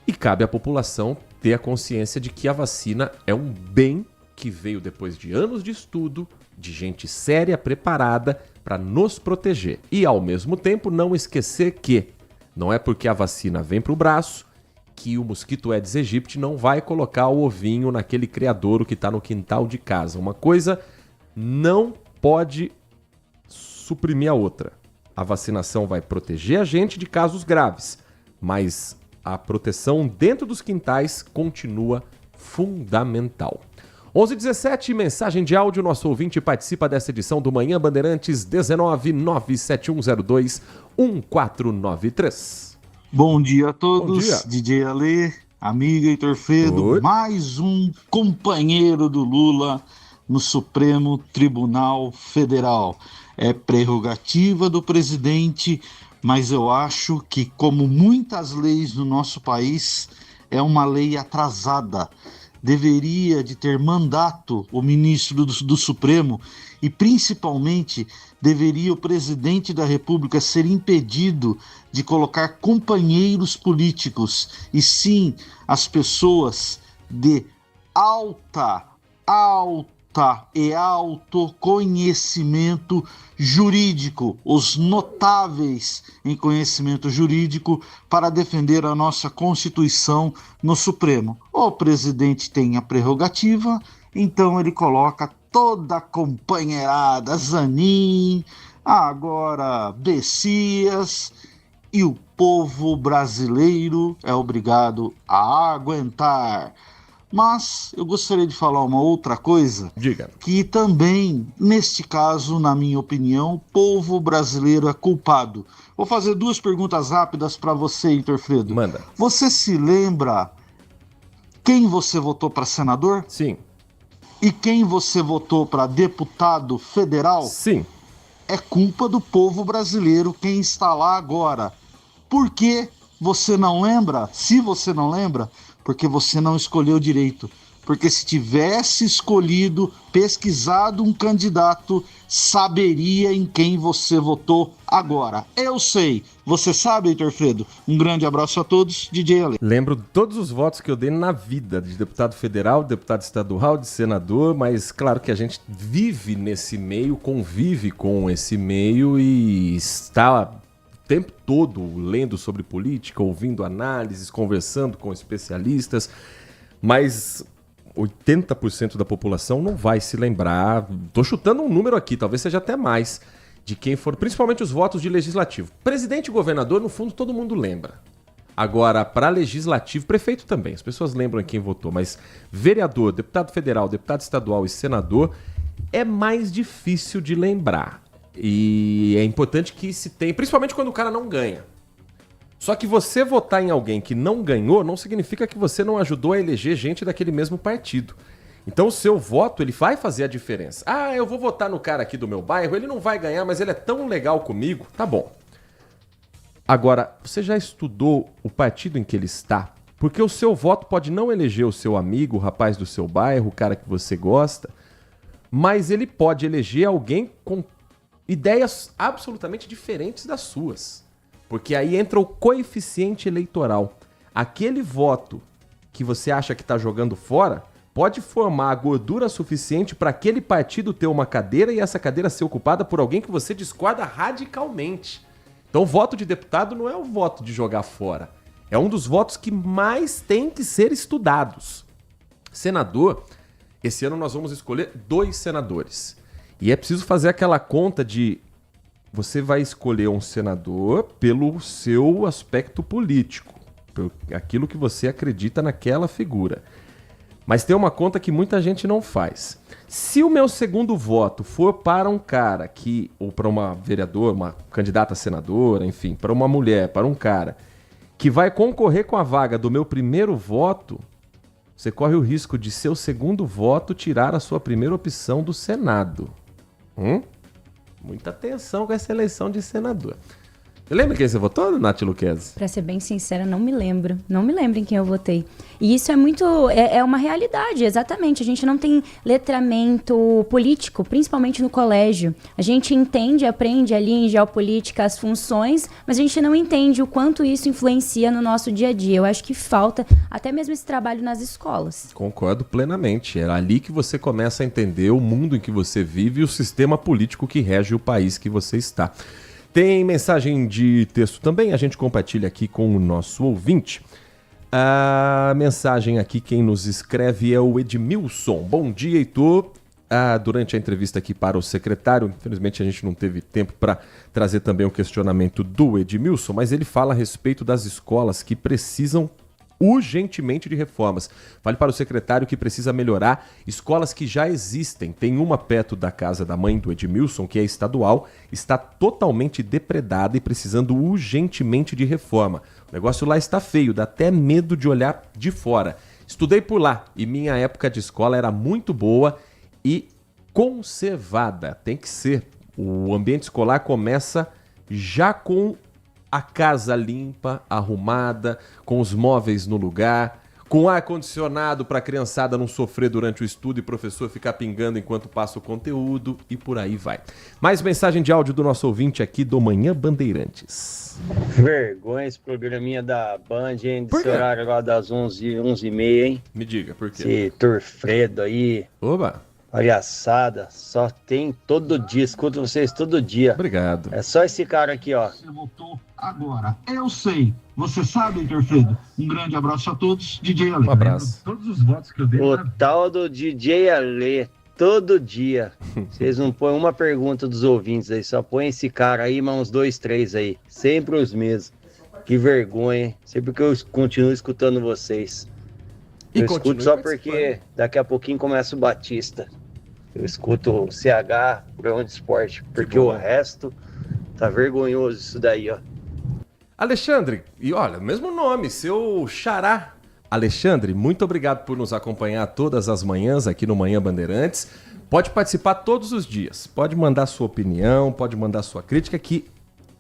E cabe à população ter a consciência de que a vacina é um bem que veio depois de anos de estudo, de gente séria, preparada para nos proteger. E, ao mesmo tempo, não esquecer que não é porque a vacina vem para o braço que o mosquito Aedes aegypti não vai colocar o ovinho naquele criadouro que está no quintal de casa. Uma coisa não pode suprimir a outra. A vacinação vai proteger a gente de casos graves, mas a proteção dentro dos quintais continua fundamental. 11h17, mensagem de áudio. Nosso ouvinte participa dessa edição do Manhã Bandeirantes, 19971021493.
Bom dia a todos.
Bom dia.
DJ Ale, amiga Heitor Fredo,
Oi.
mais um companheiro do Lula no Supremo Tribunal Federal. É prerrogativa do presidente, mas eu acho que, como muitas leis no nosso país, é uma lei atrasada. Deveria de ter mandato o ministro do Supremo e, principalmente, deveria o presidente da República ser impedido de colocar companheiros políticos, e sim as pessoas de alto conhecimento jurídico, os notáveis em conhecimento jurídico, para defender a nossa Constituição no Supremo. O presidente tem a prerrogativa, então ele coloca toda a companheirada, Zanin, agora Bessias, e o povo brasileiro é obrigado a aguentar. Mas eu gostaria de falar uma outra coisa.
Diga.
Que também, neste caso, na minha opinião, o povo brasileiro é culpado. Vou fazer duas perguntas rápidas para você, Heitor Fredo.
Manda.
Você se lembra quem você votou para senador?
Sim.
E quem você votou para deputado federal?
Sim.
É culpa do povo brasileiro quem está lá agora. Por que você não lembra? Se você não lembra, porque você não escolheu direito. Porque se tivesse escolhido, pesquisado um candidato, saberia em quem você votou agora. Eu sei. Você sabe, Heitor Fredo? Um grande abraço a todos. DJ Ale.
Lembro todos os votos que eu dei na vida, de deputado federal, deputado estadual, de senador, mas claro que a gente vive nesse meio, convive com esse meio e está o tempo todo lendo sobre política, ouvindo análises, conversando com especialistas, mas 80% da população não vai se lembrar, tô chutando um número aqui, talvez seja até mais, de quem for, principalmente os votos de legislativo. Presidente e governador, no fundo, todo mundo lembra. Agora, para legislativo, prefeito também, as pessoas lembram quem votou, mas vereador, deputado federal, deputado estadual e senador, é mais difícil de lembrar. E é importante que se tenha, principalmente quando o cara não ganha. Só que você votar em alguém que não ganhou não significa que você não ajudou a eleger gente daquele mesmo partido. Então o seu voto, ele vai fazer a diferença. Ah, eu vou votar no cara aqui do meu bairro, ele não vai ganhar, mas ele é tão legal comigo. Tá bom. Agora, você já estudou o partido em que ele está? Porque o seu voto pode não eleger o seu amigo, o rapaz do seu bairro, o cara que você gosta, mas ele pode eleger alguém com ideias absolutamente diferentes das suas. Porque aí entra o coeficiente eleitoral. Aquele voto que você acha que está jogando fora pode formar a gordura suficiente para aquele partido ter uma cadeira e essa cadeira ser ocupada por alguém que você discorda radicalmente. Então o voto de deputado não é o voto de jogar fora. É um dos votos que mais tem que ser estudados. Senador, esse ano nós vamos escolher 2 senadores. E é preciso fazer aquela conta de... Você vai escolher um senador pelo seu aspecto político, pelo aquilo que você acredita naquela figura. Mas tem uma conta que muita gente não faz. Se o meu segundo voto for para um cara que, ou para uma vereadora, uma candidata a senadora, enfim, para uma mulher, para um cara que vai concorrer com a vaga do meu primeiro voto, você corre o risco de seu segundo voto tirar a sua primeira opção do Senado. Muita atenção com essa eleição de senador. Você lembra quem você votou, Nath Luquezzi?
Pra ser bem sincera, não me lembro. Não me lembro em quem eu votei. E isso é muito... É uma realidade, exatamente. A gente não tem letramento político, principalmente no colégio. A gente entende, aprende ali em geopolítica as funções, mas a gente não entende o quanto isso influencia no nosso dia a dia. Eu acho que falta até mesmo esse trabalho nas escolas.
Concordo plenamente. É ali que você começa a entender o mundo em que você vive e o sistema político que rege o país que você está. Tem mensagem de texto também, a gente compartilha aqui com o nosso ouvinte. A mensagem aqui, quem nos escreve é o Edmilson. Bom dia, Heitor. Durante a entrevista aqui para o secretário, infelizmente a gente não teve tempo para trazer também o questionamento do Edmilson, mas ele fala a respeito das escolas que precisam urgentemente de reformas. Fale para o secretário que precisa melhorar escolas que já existem. Tem uma perto da casa da mãe do Edmilson, que é estadual, está totalmente depredada e precisando urgentemente de reforma. O negócio lá está feio, dá até medo de olhar de fora. Estudei por lá e minha época de escola era muito boa e conservada. Tem que ser. O ambiente escolar começa já com a casa limpa, arrumada, com os móveis no lugar, com ar-condicionado para a criançada não sofrer durante o estudo e o professor ficar pingando enquanto passa o conteúdo e por aí vai. Mais mensagem de áudio do nosso ouvinte aqui do Manhã Bandeirantes.
Vergonha esse programinha da Band, hein? Desse horário agora das 11h30, hein?
Me diga, por quê?
Esse Torfredo aí.
Oba!
Palhaçada, só tem todo dia, escuto vocês todo dia.
Obrigado.
É só esse cara aqui, ó.
Você votou agora. Eu sei. Você sabe, Interfredo. Um grande abraço a todos. DJ Ale.
Um abraço.
Todos os votos que eu dei.
O tal do DJ Ale, todo dia. Vocês não põem uma pergunta dos ouvintes aí, só põe esse cara aí, mais uns 2, 3 aí. Sempre os mesmos. Que vergonha, hein? Sempre que eu continuo escutando vocês. Eu escuto só porque daqui a pouquinho começa o Batista. Eu escuto o CH, programa de esporte, porque o resto tá vergonhoso isso daí, ó.
Alexandre, e olha, mesmo nome, seu xará. Alexandre, muito obrigado por nos acompanhar todas as manhãs aqui no Manhã Bandeirantes. Pode participar todos os dias, pode mandar sua opinião, pode mandar sua crítica, que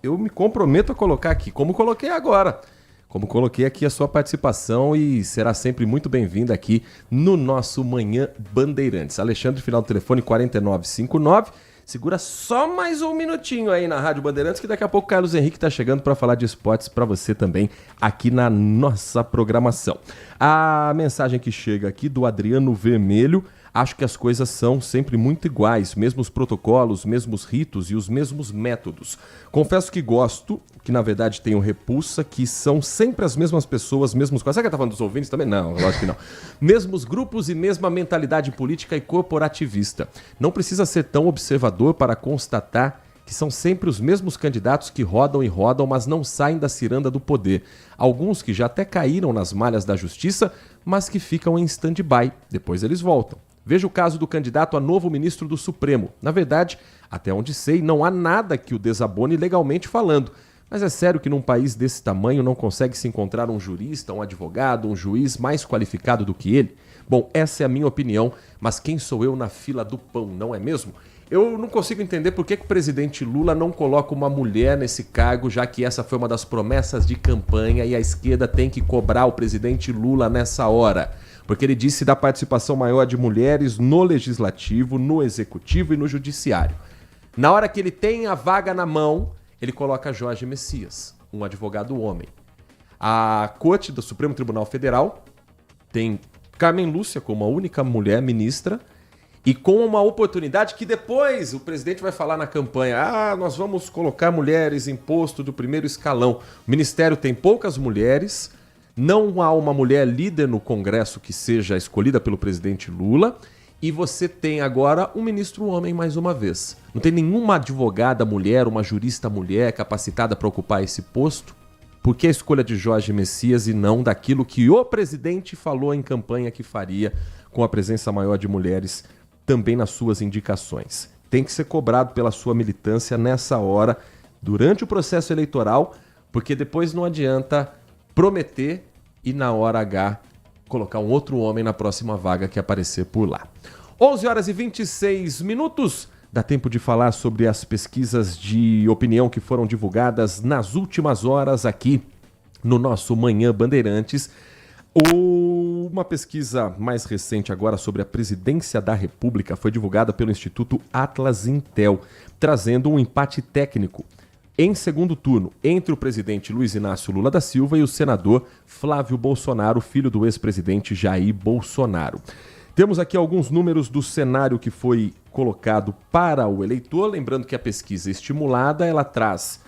eu me comprometo a colocar aqui, como coloquei agora. Como coloquei aqui a sua participação e será sempre muito bem-vinda aqui no nosso Manhã Bandeirantes. Alexandre, final do telefone 4959. Segura só mais um minutinho aí na Rádio Bandeirantes que daqui a pouco o Carlos Henrique está chegando para falar de esportes para você também aqui na nossa programação. A mensagem que chega aqui do Adriano Vermelho. Acho que as coisas são sempre muito iguais, mesmos protocolos, mesmos ritos e os mesmos métodos. Confesso que gosto, que na verdade tenho repulsa, que são sempre as mesmas pessoas, mesmos... Será que tá falando dos ouvintes também? Não, lógico que não. Mesmos grupos e mesma mentalidade política e corporativista. Não precisa ser tão observador para constatar que são sempre os mesmos candidatos que rodam e rodam, mas não saem da ciranda do poder. Alguns que já até caíram nas malhas da justiça, mas que ficam em stand-by. Depois eles voltam. Veja o caso do candidato a novo ministro do Supremo. Na verdade, até onde sei, não há nada que o desabone legalmente falando. Mas é sério que num país desse tamanho não consegue se encontrar um jurista, um advogado, um juiz mais qualificado do que ele? Bom, essa é a minha opinião, mas quem sou eu na fila do pão, não é mesmo? Eu não consigo entender por que o presidente Lula não coloca uma mulher nesse cargo, já que essa foi uma das promessas de campanha e a esquerda tem que cobrar o presidente Lula nessa hora. Porque ele disse da participação maior de mulheres no legislativo, no executivo e no judiciário. Na hora que ele tem a vaga na mão, ele coloca Jorge Messias, um advogado homem. A Corte do Supremo Tribunal Federal tem Carmen Lúcia como a única mulher ministra e com uma oportunidade que depois o presidente vai falar na campanha, nós vamos colocar mulheres em posto do primeiro escalão. O ministério tem poucas mulheres, não há uma mulher líder no Congresso que seja escolhida pelo presidente Lula e você tem agora um ministro homem mais uma vez. Não tem nenhuma advogada mulher, uma jurista mulher capacitada para ocupar esse posto. Por que a escolha de Jorge Messias e não daquilo que o presidente falou em campanha que faria com a presença maior de mulheres também nas suas indicações? Tem que ser cobrado pela sua militância nessa hora, durante o processo eleitoral, porque depois não adianta prometer e na hora H colocar um outro homem na próxima vaga que aparecer por lá. 11h26. Dá tempo de falar sobre as pesquisas de opinião que foram divulgadas nas últimas horas aqui no nosso Manhã Bandeirantes. Uma pesquisa mais recente agora sobre a presidência da República foi divulgada pelo Instituto Atlas Intel, trazendo um empate técnico em segundo turno entre o presidente Luiz Inácio Lula da Silva e o senador Flávio Bolsonaro, filho do ex-presidente Jair Bolsonaro. Temos aqui alguns números do cenário que foi colocado para o eleitor, lembrando que a pesquisa estimulada, ela traz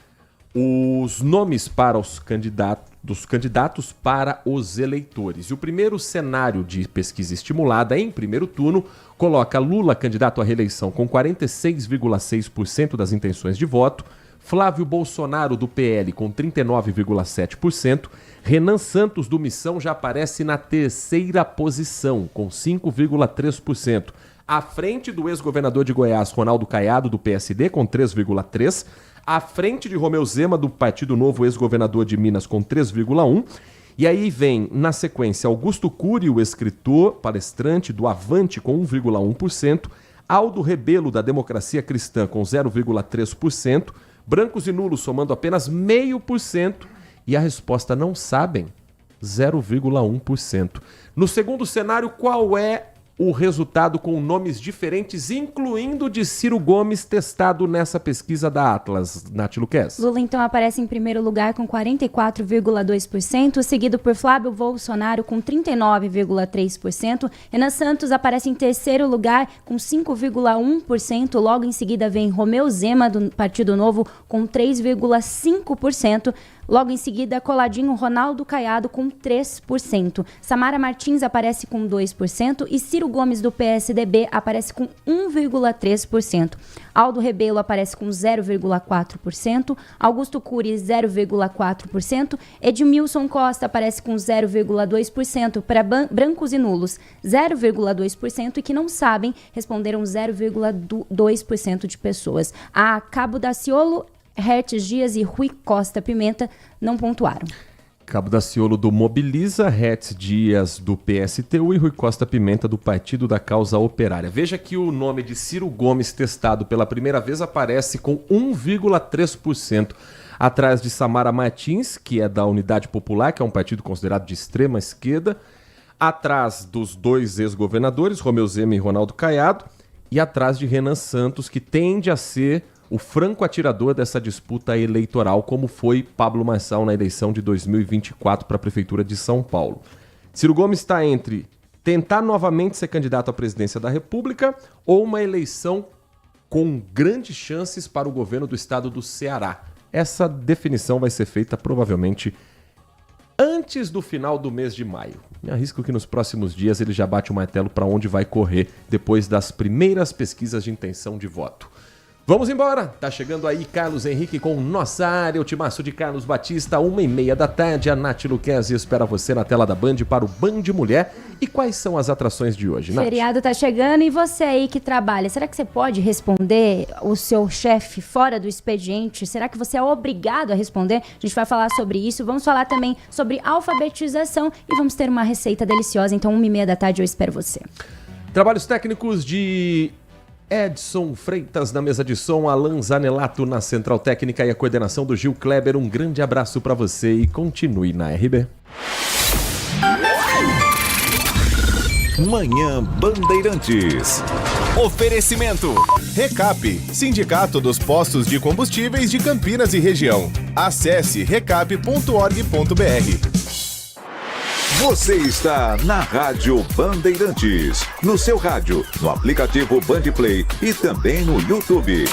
os nomes para os candidatos para os eleitores. E o primeiro cenário de pesquisa estimulada em primeiro turno coloca Lula candidato à reeleição com 46,6% das intenções de voto, Flávio Bolsonaro do PL com 39,7%, Renan Santos do Missão já aparece na terceira posição com 5,3%, à frente do ex-governador de Goiás Ronaldo Caiado do PSD com 3,3%, à frente de Romeu Zema do Partido Novo, ex-governador de Minas com 3,1%, e aí vem na sequência Augusto Cury, o escritor, palestrante do Avante com 1,1%, Aldo Rebelo da Democracia Cristã com 0,3%, brancos e nulos somando apenas 0,5%, e a resposta não sabem, 0,1%. No segundo cenário, qual é o resultado com nomes diferentes, incluindo de Ciro Gomes, testado nessa pesquisa da Atlas, Nath Luquez?
Lula, então, aparece em primeiro lugar com 44,2%, seguido por Flávio Bolsonaro com 39,3%. Renan Santos aparece em terceiro lugar com 5,1%. Logo em seguida vem Romeu Zema, do Partido Novo, com 3,5%. Logo em seguida, coladinho, Ronaldo Caiado com 3%. Samara Martins aparece com 2% e Ciro Gomes do PSDB aparece com 1,3%. Aldo Rebelo aparece com 0,4%. Augusto Cury, 0,4%. Edmilson Costa aparece com 0,2%. Para brancos e nulos, 0,2%. E que não sabem, responderam 0,2% de pessoas. A Cabo Daciolo, Hertz Dias e Rui Costa Pimenta não pontuaram.
Cabo Daciolo do Mobiliza, Hertz Dias do PSTU e Rui Costa Pimenta do Partido da Causa Operária. Veja que o nome de Ciro Gomes, testado pela primeira vez, aparece com 1,3%, atrás de Samara Martins, que é da Unidade Popular, que é um partido considerado de extrema esquerda, atrás dos dois ex-governadores, Romeu Zema e Ronaldo Caiado, e atrás de Renan Santos, que tende a ser o franco atirador dessa disputa eleitoral, como foi Pablo Marçal na eleição de 2024 para a Prefeitura de São Paulo. Ciro Gomes está entre tentar novamente ser candidato à presidência da República ou uma eleição com grandes chances para o governo do estado do Ceará. Essa definição vai ser feita provavelmente antes do final do mês de maio. Me arrisco que nos próximos dias ele já bate o martelo para onde vai correr depois das primeiras pesquisas de intenção de voto. Vamos embora. Tá chegando aí Carlos Henrique com Nossa Área, o timaço de Carlos Batista, 1h30 da tarde. A Nath Luquezzi espera você na tela da Band para o Band Mulher. E quais são as atrações de hoje, Nath?
Feriado tá chegando e você aí que trabalha, será que você pode responder o seu chefe fora do expediente? Será que você é obrigado a responder? A gente vai falar sobre isso. Vamos falar também sobre alfabetização e vamos ter uma receita deliciosa. Então, 1h30 da tarde eu espero você.
Trabalhos técnicos de Edson Freitas na mesa de som, Alan Zanelato na central técnica e a coordenação do Gil Kleber. Um grande abraço para você e continue na RB.
Manhã Bandeirantes.
Oferecimento. Recap, Sindicato dos Postos de Combustíveis de Campinas e Região. Acesse recap.org.br.
Você está na Rádio Bandeirantes. No seu rádio, no aplicativo Band Play e também no YouTube.